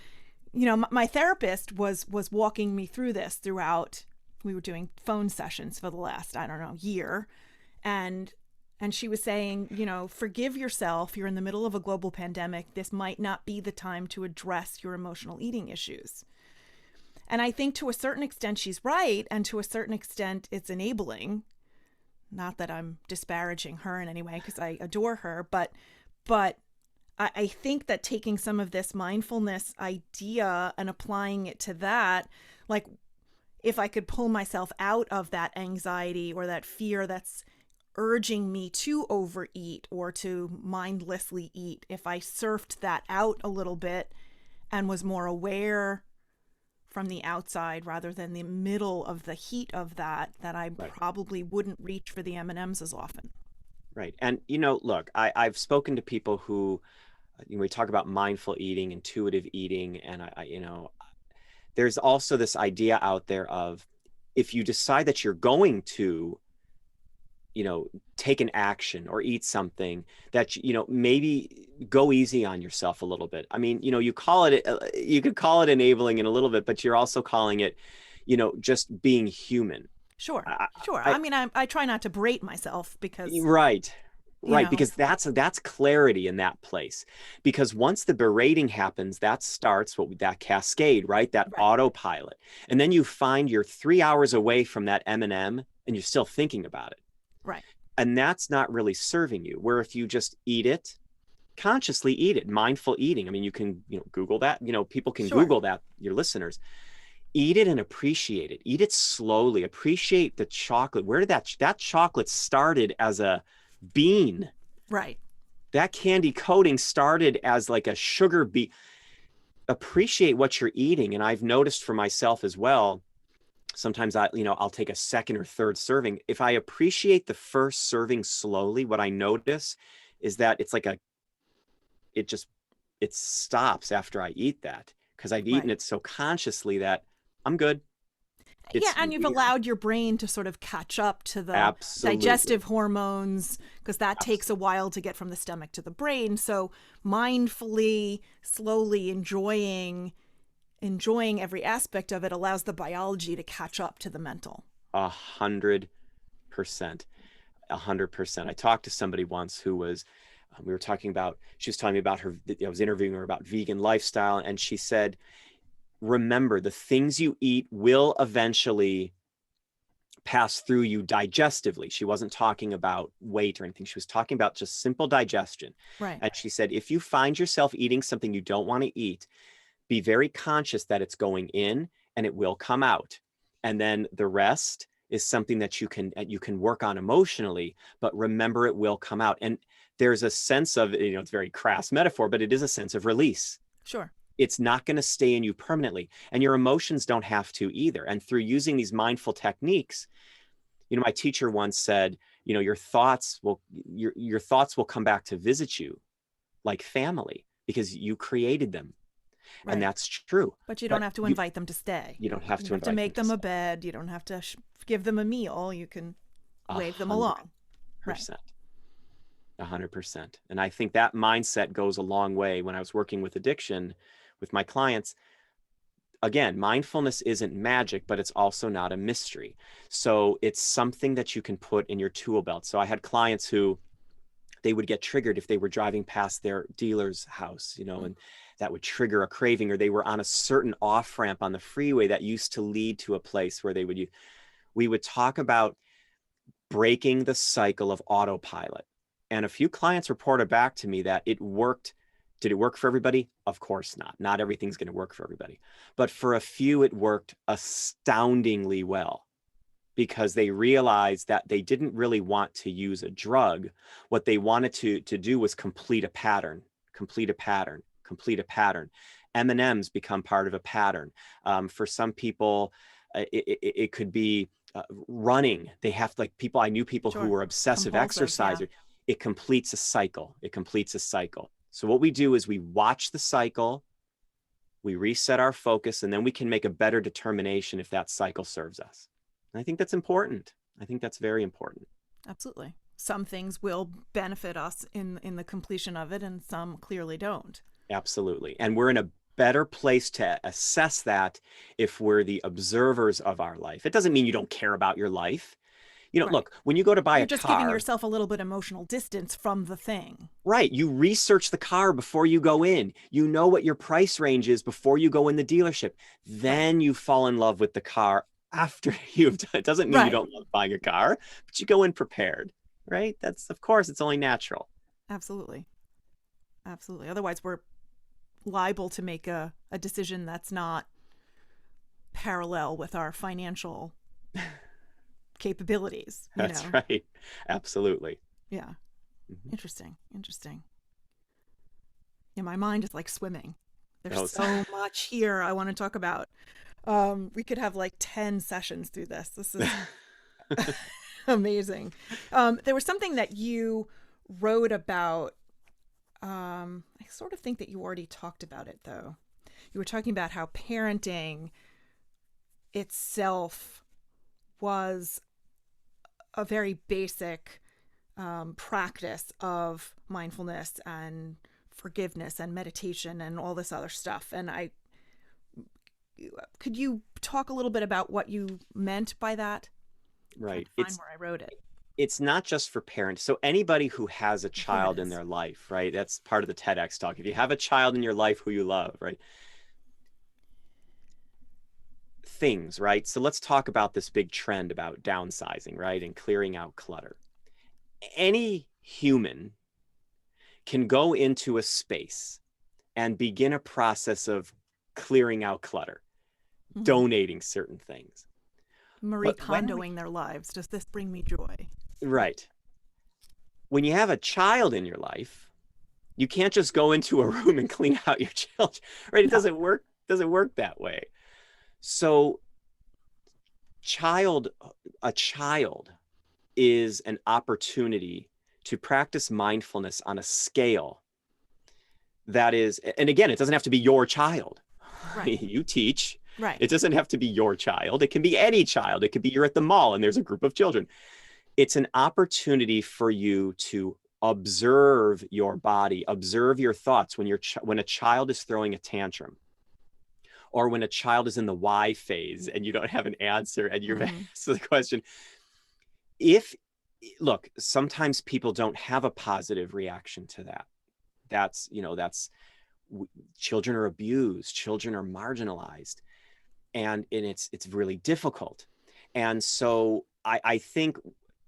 my therapist was walking me through this throughout. We were doing phone sessions for the last, I don't know, year. And she was saying, forgive yourself. You're in the middle of a global pandemic. This might not be the time to address your emotional eating issues. And I think to a certain extent she's right, and to a certain extent it's enabling. Not that I'm disparaging her in any way, because I adore her, but I think that taking some of this mindfulness idea and applying it to that, like if I could pull myself out of that anxiety or that fear that's urging me to overeat or to mindlessly eat, if I surfed that out a little bit and was more aware from the outside rather than the middle of the heat of that I Right. probably wouldn't reach for the M&Ms as often. Right. And, look, I've spoken to people who, we talk about mindful eating, intuitive eating, and there's also this idea out there of if you decide that you're going to, take an action or eat something that, maybe go easy on yourself a little bit. I mean, you could call it enabling in a little bit, but you're also calling it, just being human. Sure. I, Sure. I, I mean, I try not to berate myself because, right. you Right, know, because that's clarity in that place. Because once the berating happens, that starts that cascade, right? That right, autopilot. And then you find you're 3 hours away from that M&M and you're still thinking about it. right. And that's not really serving you. Where if you just eat it, consciously eat it, mindful eating. I mean, you can, Google that, people can Sure. Google that, your listeners. Eat it and appreciate it. Eat it slowly. Appreciate the chocolate. Where did that chocolate started as a bean? Right. That candy coating started as like a sugar beet. Appreciate what you're eating. And I've noticed for myself as well, Sometimes I'll take a second or third serving. If I appreciate the first serving slowly, what I notice is that it just, it stops after I eat that, because I've eaten Right. it so consciously that I'm good. Yeah, It's and you've weird. allowed your brain to sort of catch up to the Absolutely. digestive hormones because that takes a Absolutely. while to get from the stomach to the brain. So mindfully, slowly enjoying every aspect of it allows the biology to catch up to the mental. 100%. 100%. I talked to somebody once who was, we were talking about, she was telling me about her, I was interviewing her about vegan lifestyle. And she said, remember, the things you eat will eventually pass through you digestively. She wasn't talking about weight or anything. She was talking about just simple digestion. Right. And she said, if you find yourself eating something you don't want to eat, be very conscious that it's going in and it will come out. And then the rest is something that you can work on emotionally, but remember it will come out. And there's a sense of, it's a very crass metaphor, but it is a sense of release. Sure. It's not going to stay in you permanently, and your emotions don't have to either. And through using these mindful techniques, my teacher once said, your thoughts will come back to visit you like family because you created them. And Right. that's true. But you don't But have to you invite them to stay. you don't have You to don't have to invite them make to them a stay. bed. You don't have to give them a meal. You can A wave them hundred along. Right. percent. 100%. And I think that mindset goes a long way. When I was working with addiction with my clients, again, mindfulness isn't magic, but it's also not a mystery. So it's something that you can put in your tool belt. So I had clients who, they would get triggered if they were driving past their dealer's house, and that would trigger a craving, or they were on a certain off ramp on the freeway that used to lead to a place where we would talk about breaking the cycle of autopilot. And a few clients reported back to me that it worked. Did it work for everybody? Of course not. Not everything's going to work for everybody. But for a few, it worked astoundingly well, because they realized that they didn't really want to use a drug. What they wanted to do was complete a pattern, complete a pattern, complete a pattern. M&Ms become part of a pattern. For some people, it could be running. They have, like, I knew people who Sure. were obsessive Compulsive. Yeah. exercisers. It completes a cycle. It completes a cycle. So what we do is we watch the cycle, we reset our focus, and then we can make a better determination if that cycle serves us. And I think that's important. I think that's very important. Absolutely. Some things will benefit us in the completion of it, and some clearly don't. Absolutely. And we're in a better place to assess that if we're the observers of our life. It doesn't mean you don't care about your life. Right. Look, when you go to buy You're a just giving car, yourself a little bit emotional distance from the thing. right, you research the car before you go in. You know what your price range is before you go in the dealership. Right. Then you fall in love with the car after you've done it. Doesn't mean you Right. don't love buying a car, but you go in prepared, right? That's, of course, it's only natural. Absolutely. Absolutely. Otherwise, we're liable to make a decision that's not parallel with our financial capabilities, That's right. Absolutely. Yeah. Mhm. Interesting. Interesting. Yeah, my mind is like swimming. There's Oh, so much here I want to talk about. We could have like 10 sessions through this. This is amazing. There was something that you wrote about. I sort of think that you already talked about it, though. You were talking about how parenting itself was a very basic practice of mindfulness and forgiveness and meditation and all this other stuff. And could you talk a little bit about what you meant by that? I'm trying right. to find where I wrote it. It's not just for parents. So anybody who has a Here it child in is. their life, right? That's part of the TEDx talk. If you have a child in your life who you love, right? Things, right? So let's talk about this big trend about downsizing, right? And clearing out clutter. Any human can go into a space and begin a process of clearing out clutter, Mm-hmm. donating certain things. Marie But when Kondoing their lives. Does this bring me joy? Right. right, when you have a child in your life, you can't just go into a room and clean out your children, right? It No. doesn't work that way. So child, a child is an opportunity to practice mindfulness on a scale that is, and again, it doesn't have to be your child. Right. You teach. Right. It doesn't have to be your child. It can be any child. It could be you're at the mall and there's a group of children. It's an opportunity for you to observe your body, observe your thoughts when a child is throwing a tantrum, or when a child is in the why phase and you don't have an answer and you're asked the question. If, look, sometimes people don't have a positive reaction to that. That's, children are abused, children are marginalized, and it's really difficult. And so I think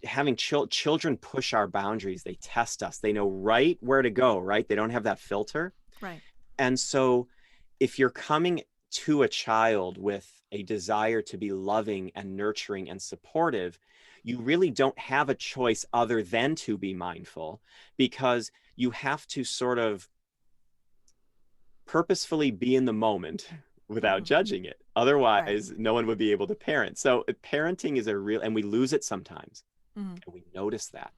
having children push our boundaries, they test us, they know right where to go, right? They don't have that filter. Right. And so if you're coming to a child with a desire to be loving and nurturing and supportive, you really don't have a choice other than to be mindful, because you have to sort of purposefully be in the moment without judging it. Otherwise, Right. no one would be able to parent. So parenting is a real, and we lose it sometimes. Mm-hmm. And we notice that.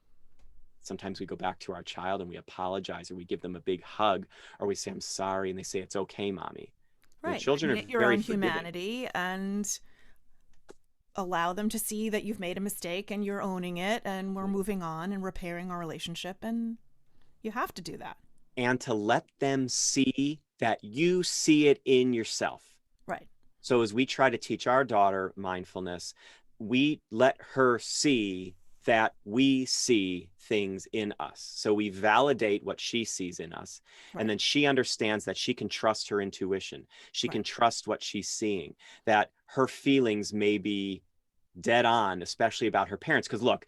Sometimes we go back to our child and we apologize, or we give them a big hug, or we say, I'm sorry. And they say, it's okay, mommy. Right. Children are Admit your very own forgiving. humanity and allow them to see that you've made a mistake and you're owning it and we're moving on and repairing our relationship, and you have to do that. And to let them see that you see it in yourself. Right. So as we try to teach our daughter mindfulness, we let her see that we see things in us. So we validate what she sees in us. Right. And then she understands that she can trust her intuition. She can trust what she's seeing, that her feelings may be dead on, especially about her parents. Because look,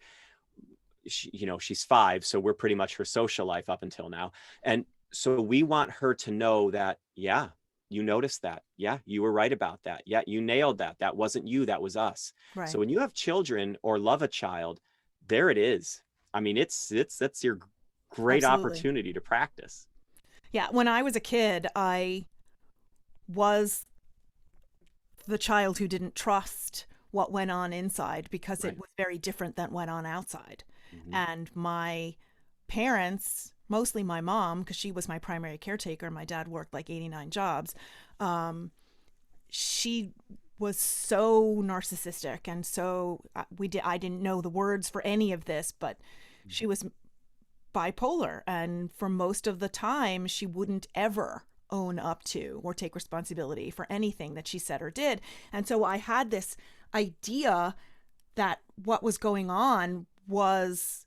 she's 5, so we're pretty much her social life up until now. And so we want her to know that, yeah, you noticed that. Yeah, you were right about that. Yeah, you nailed that. That wasn't you, that was us. Right. So when you have children or love a child, there it is. I mean, that's your great Absolutely. opportunity to practice. Yeah. When I was a kid, I was the child who didn't trust what went on inside because it was very different than what went on outside. And my parents, mostly my mom, because she was my primary caretaker, my dad worked like 89 jobs, she was so narcissistic, and so I didn't know the words for any of this, but she was bipolar, and for most of the time she wouldn't ever own up to or take responsibility for anything that she said or did. And so I had this idea that what was going on was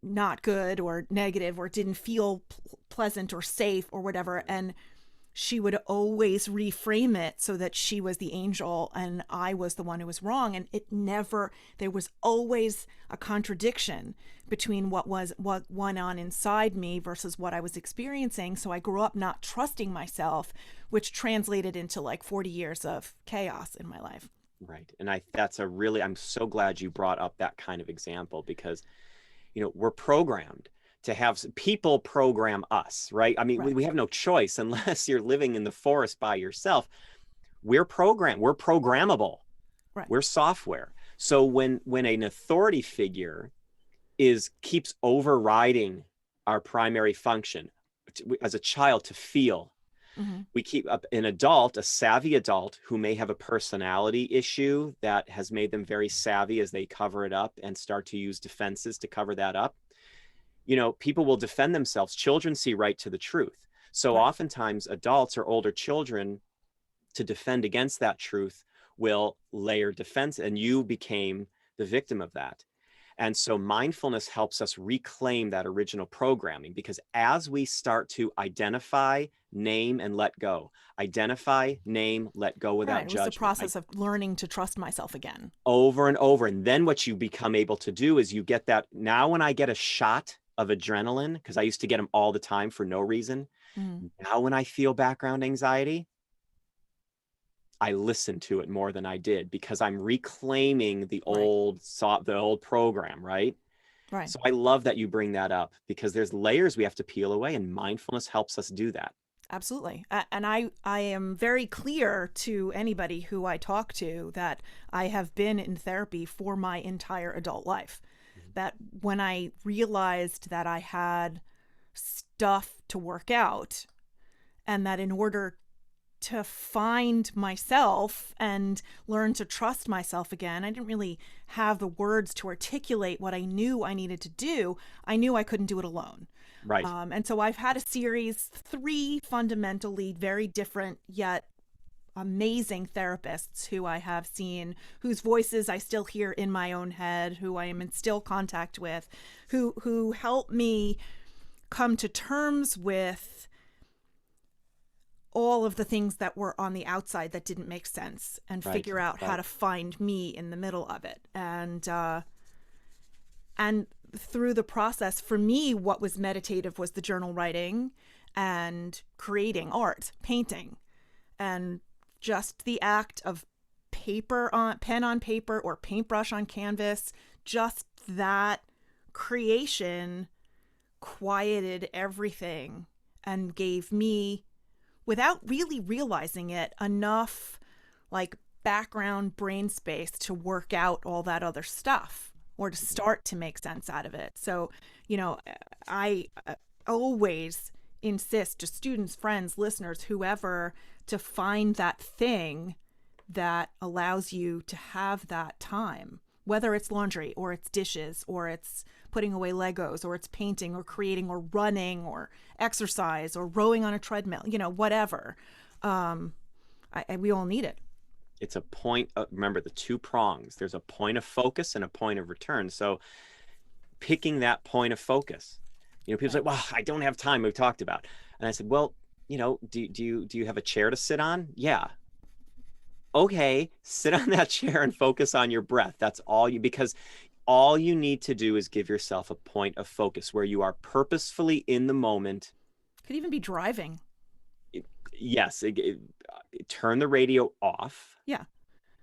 not good or negative or didn't feel pleasant or safe or whatever. And she would always reframe it so that she was the angel and I was the one who was wrong. And there was always a contradiction between what went on inside me versus what I was experiencing. So I grew up not trusting myself, which translated into like 40 years of chaos in my life. Right. And I'm so glad you brought up that kind of example, because, we're programmed to have people program us, right? I mean, we have no choice unless you're living in the forest by yourself. We're programmable. Right. We're software. So when an authority figure keeps overriding our primary function as a child to feel, we keep up an adult, a savvy adult who may have a personality issue that has made them very savvy as they cover it up and start to use defenses to cover that up. People will defend themselves. Children see right to the truth. So oftentimes adults or older children, to defend against that truth, will layer defense, and you became the victim of that. And so mindfulness helps us reclaim that original programming, because as we start to identify, name, and let go, identify, name, let go without It was judgment. the process of learning to trust myself again. Over and over. And then what you become able to do is you get that. Now, when I get a shot of adrenaline, because I used to get them all the time for no reason. Now, when I feel background anxiety, I listen to it more than I did, because I'm reclaiming the old program, right? Right. So I love that you bring that up, because there's layers we have to peel away, and mindfulness helps us do that. Absolutely. And I am very clear to anybody who I talk to that I have been in therapy for my entire adult life. Mhm. That when I realized that I had stuff to work out, and that in order to find myself and learn to trust myself again, I didn't really have the words to articulate what I knew I needed to do. I knew I couldn't do it alone. Right. And so I've had a series, 3 fundamentally very different yet amazing therapists who I have seen, whose voices I still hear in my own head, who I am in still contact with, who help me come to terms with all of the things that were on the outside that didn't make sense, and Right. figure out how Right. to find me in the middle of it. And through the process, for me, what was meditative was the journal writing and creating art, painting, and just the act of pen on paper or paintbrush on canvas. Just that creation quieted everything and gave me, without really realizing it, enough like background brain space to work out all that other stuff, or to start to make sense out of it. So, I always insist to students, friends, listeners, whoever, to find that thing that allows you to have that time, whether it's laundry or it's dishes or it's putting away Legos or it's painting or creating or running or exercise or rowing on a treadmill, whatever. We all need it. It's a point of, remember the 2 prongs. There's a point of focus and a point of return. So picking that point of focus, people say, well, I don't have time. We've talked about. And I said, well, do you have a chair to sit on? Yeah. Okay. Sit on that chair and focus on your breath. That's because all you need to do is give yourself a point of focus where you are purposefully in the moment. Could even be driving. Yes. Turn the radio off. Yeah.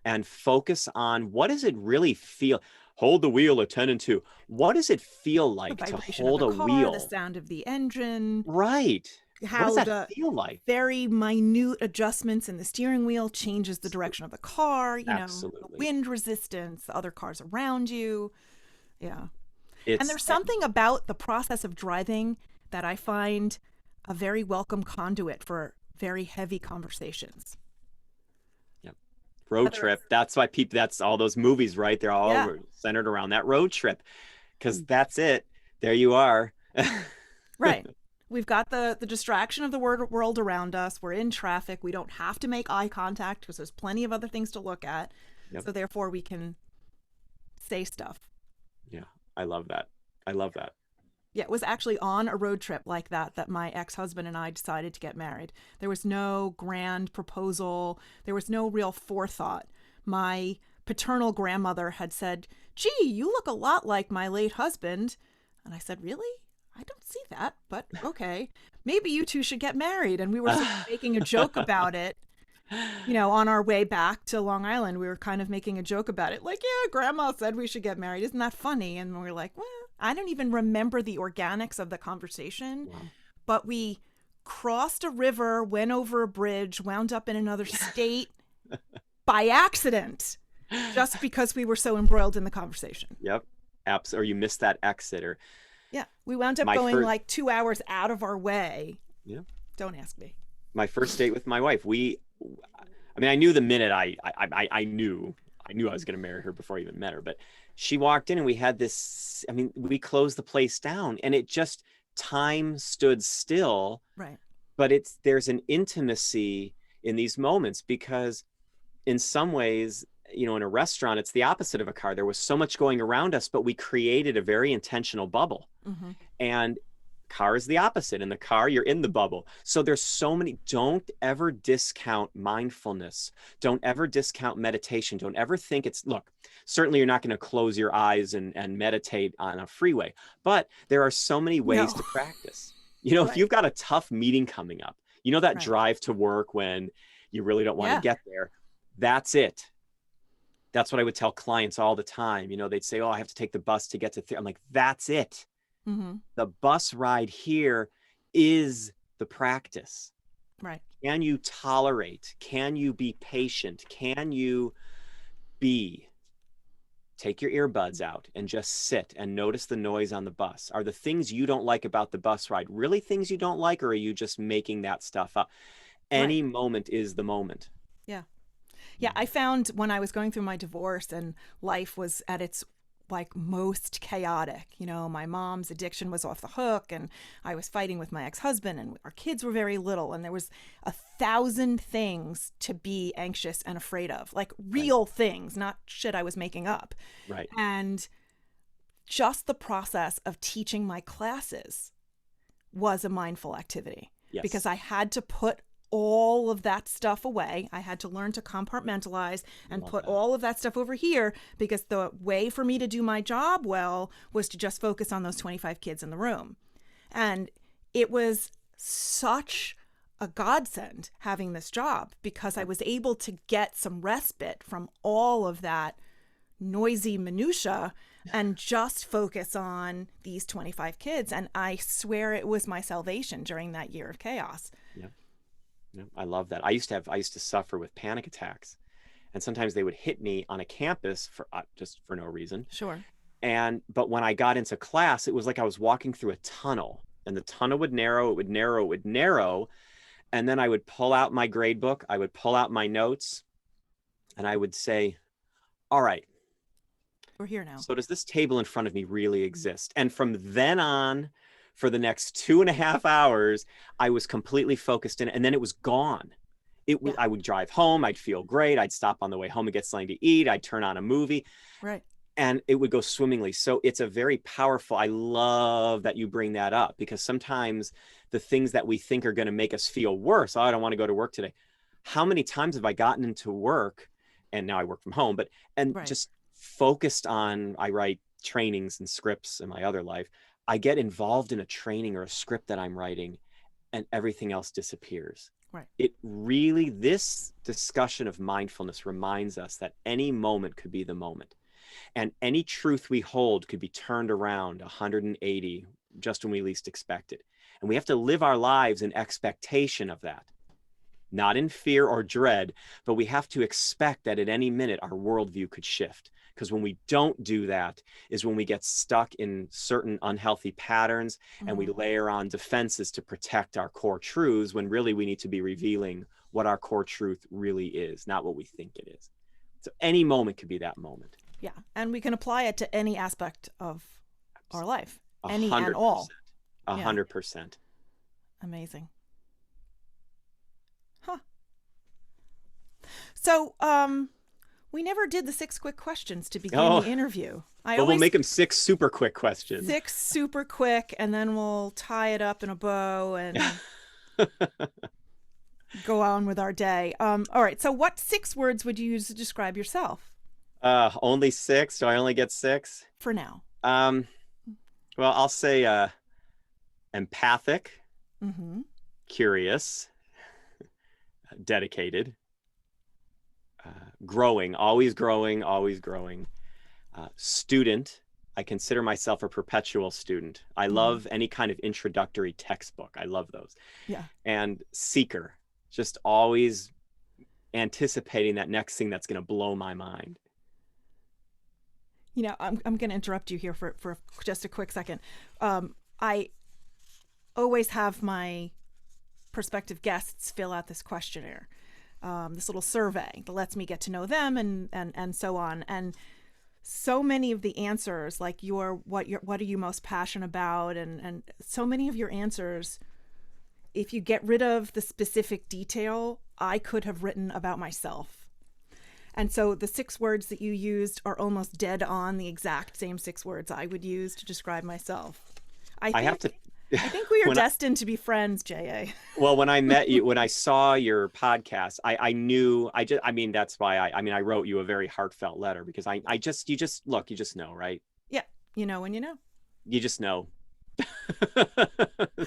And focus on, what does it really feel? Hold the wheel at 10 and 2. What does it feel like The to vibration hold of a the car, wheel? the sound of the engine. Right. How what does the that feel like? very minute adjustments in the steering wheel changes the direction of the car, Absolutely. the wind resistance, the other cars around you. Yeah. And It's there's something about the process of driving that I find a very welcome conduit for very heavy conversations. road trip. That's why that's all those movies, right? They're all centered around that road trip, because that's it. There you are. Right. We've got the distraction of the world around us. We're in traffic. We don't have to make eye contact because there's plenty of other things to look at. Yep. So therefore we can say stuff. Yeah. I love that. Yeah, it was actually on a road trip like that my ex-husband and I decided to get married. There was no grand proposal. There was no real forethought. My paternal grandmother had said, "Gee, you look a lot like my late husband." And I said, "Really? I don't see that, but okay. Maybe you two should get married." And we were sort of making a joke about it. On our way back to Long Island, we were kind of making a joke about it. Like, yeah, grandma said we should get married. Isn't that funny? And we were like, well, I don't even remember the organics of the conversation, but we crossed a river, went over a bridge, wound up in another state by accident, just because we were so embroiled in the conversation. Yep. Or you missed that exit, or yeah, we wound up going like 2 hours out of our way. Yeah. Don't ask me. My first date with my wife, I knew the minute I knew I was going to marry her before I even met her, but she walked in and we had this, we closed the place down and it just, time stood still. Right. But there's an intimacy in these moments, because in some ways, in a restaurant, it's the opposite of a car. There was so much going around us, but we created a very intentional bubble. Mm-hmm. And car is the opposite. In the car, you're in the bubble. So there's so many. Don't ever discount mindfulness. Don't ever discount meditation. Don't ever think look, certainly you're not going to close your eyes and meditate on a freeway, but there are so many ways to practice. If you've got a tough meeting coming up, that drive to work when you really don't want to get there, that's it. That's what I would tell clients all the time. They'd say, "Oh, I have to take the bus to get to." I'm like, that's it. Mm-hmm. The bus ride here is the practice. Right. Can you tolerate? Can you be patient? Can you be? Take your earbuds out and just sit and notice the noise on the bus. Are the things you don't like about the bus ride really things you don't like, or are you just making that stuff up? Right. Any moment is the moment. Yeah. Yeah. I found when I was going through my divorce and life was at its like most chaotic, you know, my mom's addiction was off the hook and I was fighting with my ex-husband and our kids were very little and there was 1,000 things to be anxious and afraid of, like Right. real things, not shit I was making up. Right. And just the process of teaching my classes was a mindful activity because Yes. I had to put all of that stuff away. I had to learn to compartmentalize I and love put that. all of that stuff over here because the way for me to do my job well was to just focus on those 25 kids in the room. And it was such a godsend having this job because I Yep. was able to get some respite from all of that noisy minutia and just focus on these 25 kids. And I swear it was my salvation during that year of chaos. Yeah. Yeah. I love that. I used to suffer with panic attacks, and sometimes they would hit me on a campus for just for no reason. Sure. But when I got into class, it was like I was walking through a tunnel, and the tunnel would narrow, it would narrow, it would narrow. And then I would pull out my grade book, I would pull out my notes, and I would say, all right, We're here now. so does this table in front of me really exist? And from then on, for the next 2.5 hours, I was completely focused in it, and then it was gone. Yeah. I would drive home, I'd feel great, I'd stop on the way home and get something to eat, I'd turn on a movie, Right. and it would go swimmingly. So it's a very powerful, I love that you bring that up, because sometimes the things that we think are going to make us feel worse, oh, I don't want to go to work today. How many times have I gotten into work, and now I work from home, and Right. just focused on, I write trainings and scripts in my other life. I get involved in a training or a script that I'm writing, and everything else disappears. Right. It really, this discussion of mindfulness reminds us that any moment could be the moment. And any truth we hold could be turned around 180 just when we least expect it. And we have to live our lives in expectation of that, not in fear or dread, but we have to expect that at any minute our worldview could shift. Because when we don't do that is when we get stuck in certain unhealthy patterns and we Mm-hmm. layer on defenses to protect our core truths, when really we need to be revealing what our core truth really is, not what we think it is. So any moment could be that moment. Yeah. And we can apply it to any aspect of our life, any and 100%. all. Yeah. 100%. Amazing. Huh. So, we never did the 6 quick questions to begin Oh, the interview. I well, we'll always make them 6 super quick questions. 6 super quick, and then we'll tie it up in a bow and go on with our day. All right. So, what 6 words would you use to describe yourself Only 6? Do I only get 6? for now? Um, well, I'll say empathic, Mm-hmm. curious, dedicated, growing, always growing, always growing. Student. I consider myself a perpetual student. I Mm-hmm. love any kind of introductory textbook. I love those. Yeah. And seeker, just always anticipating that next thing that's going to blow my mind. You know, I'm going to interrupt you here for just a quick second. I always have my prospective guests fill out this questionnaire, this little survey that lets me get to know them and so on. And so many of the answers, like what are you most passionate about, and so many of your answers, if you get rid of the specific detail, I could have written about myself. And so the 6 words that you used are almost dead on the exact same 6 words I would use to describe myself. I think we are destined to be friends, JA. Well, when I met you, when I saw your podcast, I knew, that's why I wrote you a very heartfelt letter, because you just know, right? Yeah. You know when you know. You just know.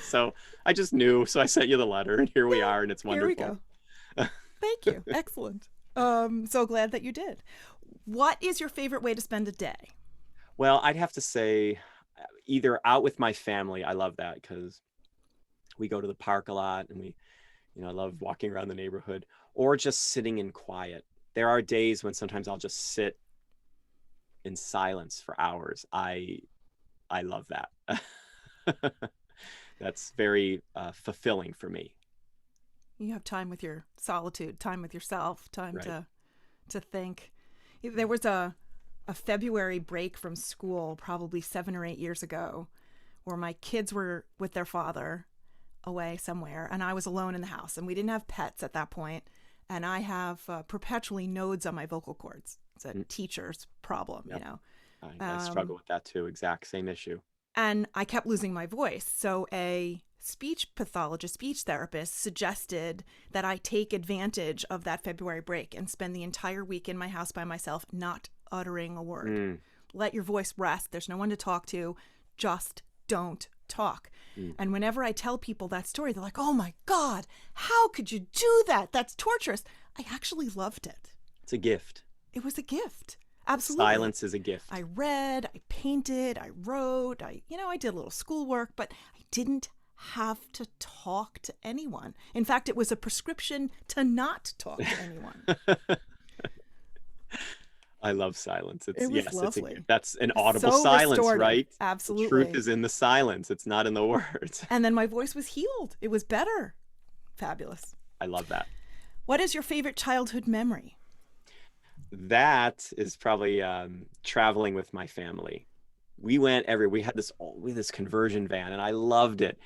So I just knew. So I sent you the letter, and here we are, and it's wonderful. Here we go. Thank you. Excellent. So glad that you did. What is your favorite way to spend a day? Well, I'd have to say either out with my family. I love that because we go to the park a lot and we I love walking around the neighborhood or just sitting in quiet. There are days when sometimes I'll just sit in silence for hours. I love that. That's very fulfilling for me. You have time with your solitude, time with yourself, time Right. to think. There was a February break from school probably 7 or 8 years ago where my kids were with their father away somewhere and I was alone in the house, and we didn't have pets at that point, and I have perpetually nodes on my vocal cords. It's a teacher's problem, Yep. you know. I struggle with that too. Exact same issue. And I kept losing my voice. So a speech pathologist, speech therapist suggested that I take advantage of that February break and spend the entire week in my house by myself, not uttering a word. Mm, Let your voice rest. There's no one to talk to. Just don't talk. mm. And whenever I tell people that story, they're like, oh my God, how could you do that? That's torturous. I actually loved it. It's a gift. It was a gift. Absolutely. Silence is a gift. I read, I painted, I wrote, I did a little schoolwork, but I didn't have to talk to anyone. In fact, it was a prescription to not talk to anyone. I love silence. It was Yes, it's a lovely. gift. That's an audible So silence, restorative. right? The Absolutely. truth is in the silence. It's not in the words. And then my voice was healed. It was better. Fabulous. I love that. What is your favorite childhood memory? That is probably traveling with my family. We went we had this conversion van and I loved it.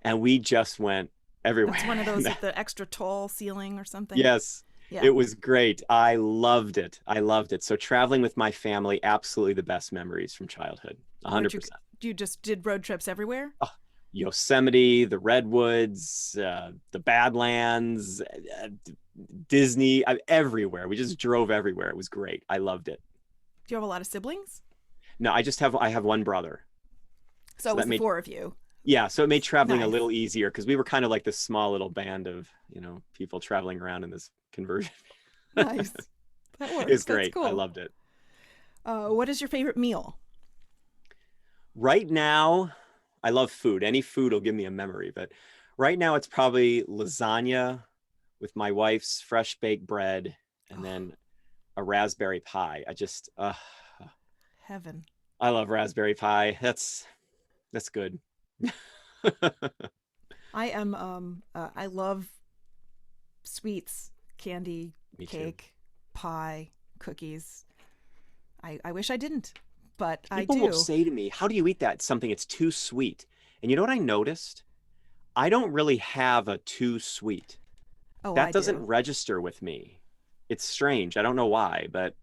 And we just went everywhere. That's one of those with the extra tall ceiling or something. Yes. Yeah. It was great. I loved it. I loved it. So traveling with my family, absolutely the best memories from childhood. 100%. You just did road trips everywhere? Oh, Yosemite, the Redwoods, the Badlands, Disney, everywhere. We just drove everywhere. It was great. I loved it. Do you have a lot of siblings? No, I have one brother. So it was the four of you. Yeah, so it made traveling Nice. a little easier because we were kind of like this small little band of, people traveling around in this conversion. Nice. That works. It's great. That's cool. I loved it. What is your favorite meal? Right now, I love food. Any food will give me a memory, but right now it's probably lasagna with my wife's fresh baked bread and then a raspberry pie. Heaven. I love raspberry pie. That's good. I love sweets, candy, Me cake, pie, cookies. I wish I didn't, but People I do. will say to me, how do you eat that? Something, it's too sweet. And you know what I noticed? I don't really have a too sweet. Oh, That I doesn't do. register with me. It's strange. I don't know why, but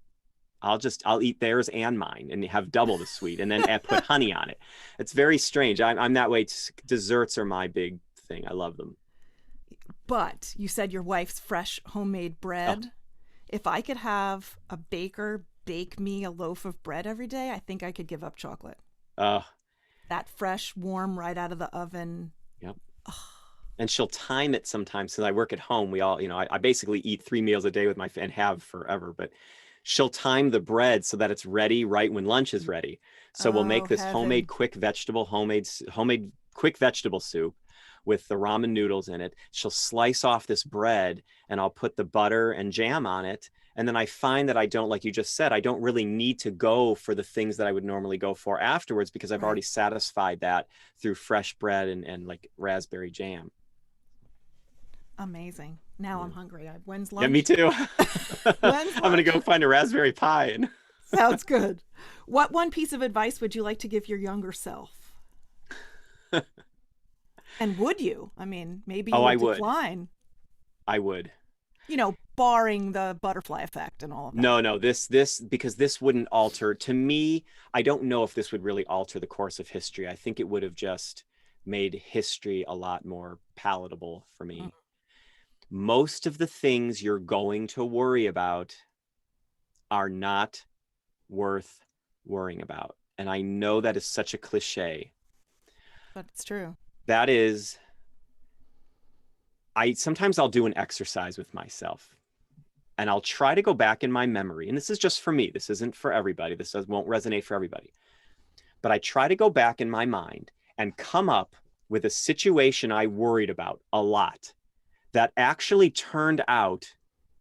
I'll eat theirs and mine and have double the sweet and then put honey on it. It's very strange. I'm that way. Desserts are my big thing. I love them. But you said your wife's fresh homemade bread. If I could have a baker bake me a loaf of bread every day, I think I could give up chocolate. Uh, That fresh, warm, right out of the oven. yep. And she'll time it sometimes. Since I work at home, we all, I basically eat 3 meals a day with and have forever, but she'll time the bread so that it's ready right when lunch is ready. So we'll make this heaven. homemade quick quick vegetable soup with the ramen noodles in it. She'll slice off this bread and I'll put the butter and jam on it. And then I find that I don't, like you just said, I don't really need to go for the things that I would normally go for afterwards because I've already satisfied that through fresh bread and like raspberry jam. Amazing. Now I'm hungry. When's lunch? Yeah, me too. When's I'm going to go find a raspberry pie. Sounds good. What one piece of advice would you like to give your younger self? And would you? I mean, maybe you would decline. I would. Barring the butterfly effect and all of that. No, because this wouldn't alter. To me, I don't know if this would really alter the course of history. I think it would have just made history a lot more palatable for me. Most of the things you're going to worry about are not worth worrying about. And I know that is such a cliche. But it's true. That is, sometimes I'll do an exercise with myself and I'll try to go back in my memory. And this is just for me. This isn't for everybody. This won't resonate for everybody. But I try to go back in my mind and come up with a situation I worried about a lot that actually turned out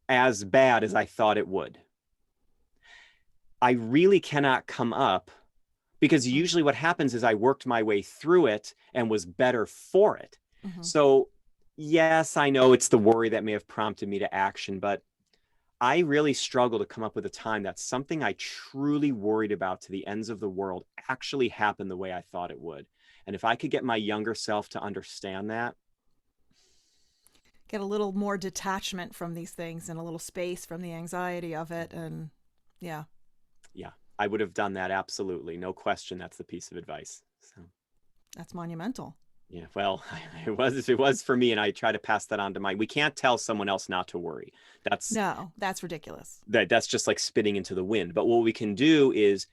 as bad as I thought it would. I really cannot come up, because usually what happens is I worked my way through it and was better for it. Mm-hmm. So yes, I know it's the worry that may have prompted me to action, but I really struggle to come up with a time that something I truly worried about to the ends of the world actually happened the way I thought it would. And if I could get my younger self to understand that. Get a little more detachment from these things and a little space from the anxiety of it. And yeah. Yeah, I would have done that. Absolutely. No question. That's the piece of advice. So that's monumental. Yeah, well, it was for me, and I try to pass that on to mine. We can't tell someone else not to worry. No, that's ridiculous. That's just like spitting into the wind. But what we can do is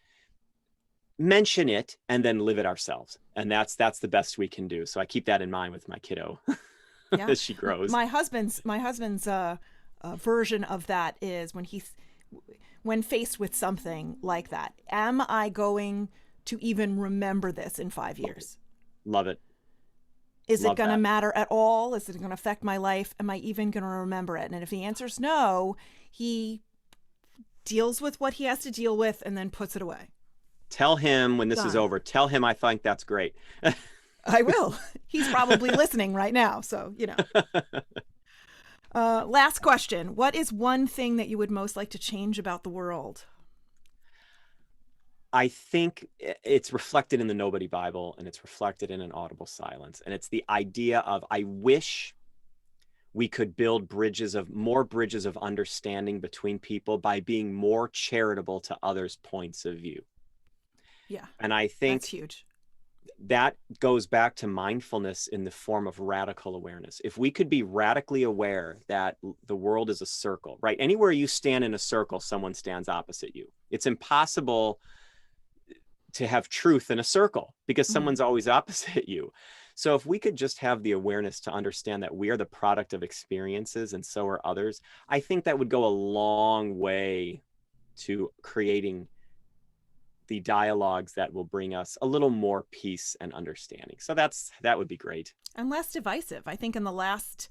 mention it and then live it ourselves. And that's the best we can do. So I keep that in mind with my kiddo as she grows. My husband's version of that is when faced with something like that, am I going to even remember this in 5 years? Love it. Is it going to matter at all? Is it going to affect my life? Am I even going to remember it? And if the answer is no, he deals with what he has to deal with and then puts it away. Tell him when this is over, tell him I think that's great. I will. He's probably listening right now. So, last question. What is one thing that you would most like to change about the world? I think it's reflected in the Nobody Bible, and it's reflected in an Audible Silence. And it's the idea of, I wish we could build more bridges of understanding between people by being more charitable to others' points of view. Yeah. And I think that's huge. That goes back to mindfulness in the form of radical awareness. If we could be radically aware that the world is a circle, right? Anywhere you stand in a circle, someone stands opposite you. It's impossible to have truth in a circle because someone's always opposite you. So if we could just have the awareness to understand that we are the product of experiences and so are others, I think that would go a long way to creating the dialogues that will bring us a little more peace and understanding. So that would be great. And less divisive. I think in the last,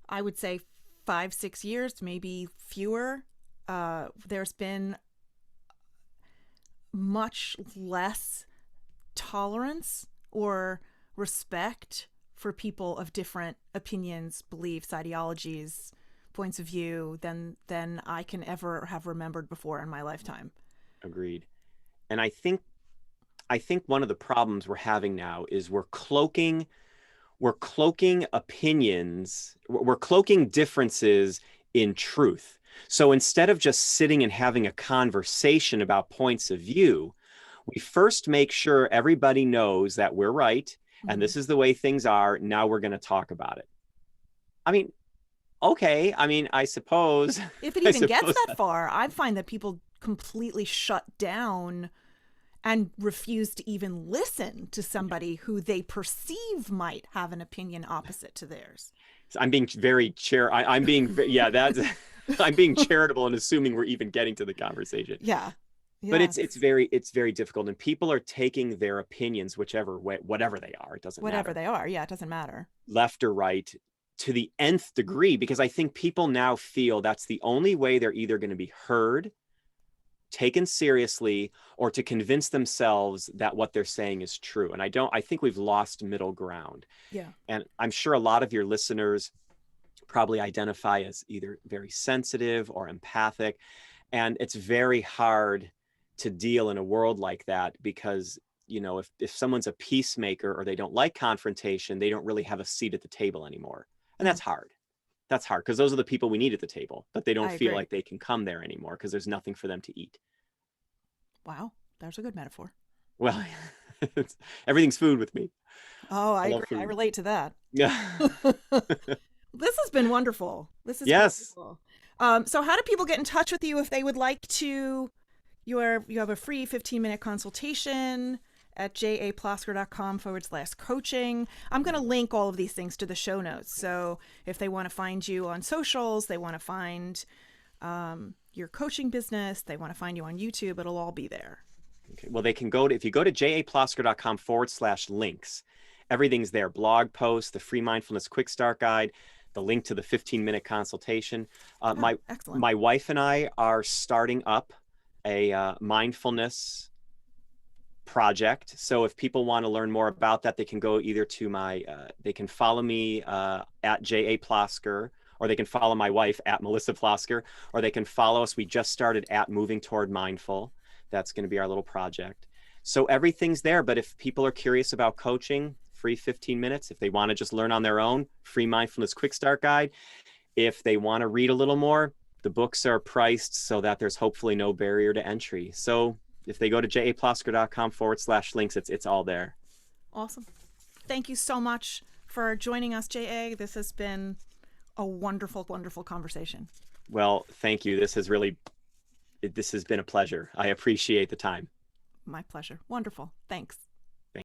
I would say 5-6 years, maybe fewer, there's been much less tolerance or respect for people of different opinions, beliefs, ideologies, points of view than I can ever have remembered before in my lifetime. Agreed. And I think one of the problems we're having now is we're cloaking opinions, we're cloaking differences in truth. So instead of just sitting and having a conversation about points of view, we first make sure everybody knows that we're right and this is the way things are. Now we're going to talk about it. I mean, okay. I mean, I suppose. If it even gets that far, I find that people completely shut down and refuse to even listen to somebody who they perceive might have an opinion opposite to theirs. I'm being very I'm being charitable and assuming we're even getting to the conversation. Yeah. But it's very difficult, and people are taking their opinions, whichever way, whatever they are, it doesn't matter. Whatever they are, yeah, it doesn't matter. Left or right, to the nth degree, because I think people now feel that's the only way they're either going to be heard, taken seriously, or to convince themselves that what they're saying is true. And I think we've lost middle ground. Yeah. And I'm sure a lot of your listeners probably identify as either very sensitive or empathic. And it's very hard to deal in a world like that because, if someone's a peacemaker or they don't like confrontation, they don't really have a seat at the table anymore. And that's hard. That's hard because those are the people we need at the table, but they don't feel like they can come there anymore because there's nothing for them to eat. Wow. There's a good metaphor. Well, everything's food with me. Oh, I agree. I relate to that. Yeah. This has been wonderful. This is wonderful. So how do people get in touch with you if they would like to? You have a free 15-minute consultation at japlosker.com/coaching. I'm going to link all of these things to the show notes. So if they want to find you on socials, they want to find your coaching business, they want to find you on YouTube, it'll all be there. Okay. Well, they can if you go to japlosker.com/links, everything's there. Blog posts, the free mindfulness quick start guide, the link to the 15-minute consultation. Excellent. My wife and I are starting up a mindfulness project. So if people want to learn more about that, they can go either to they can follow me at JA Plosker, or they can follow my wife at Melissa Plosker, or they can follow us. We just started at Moving Toward Mindful. That's going to be our little project. So everything's there. But if people are curious about coaching, free 15 minutes. If they want to just learn on their own, free mindfulness quick start guide. If they want to read a little more, the books are priced so that there's hopefully no barrier to entry. So if they go to japlosker.com/links, it's all there. Awesome. Thank you so much for joining us, JA. This has been a wonderful, wonderful conversation. Well, thank you. This has been a pleasure. I appreciate the time. My pleasure. Wonderful. Thanks.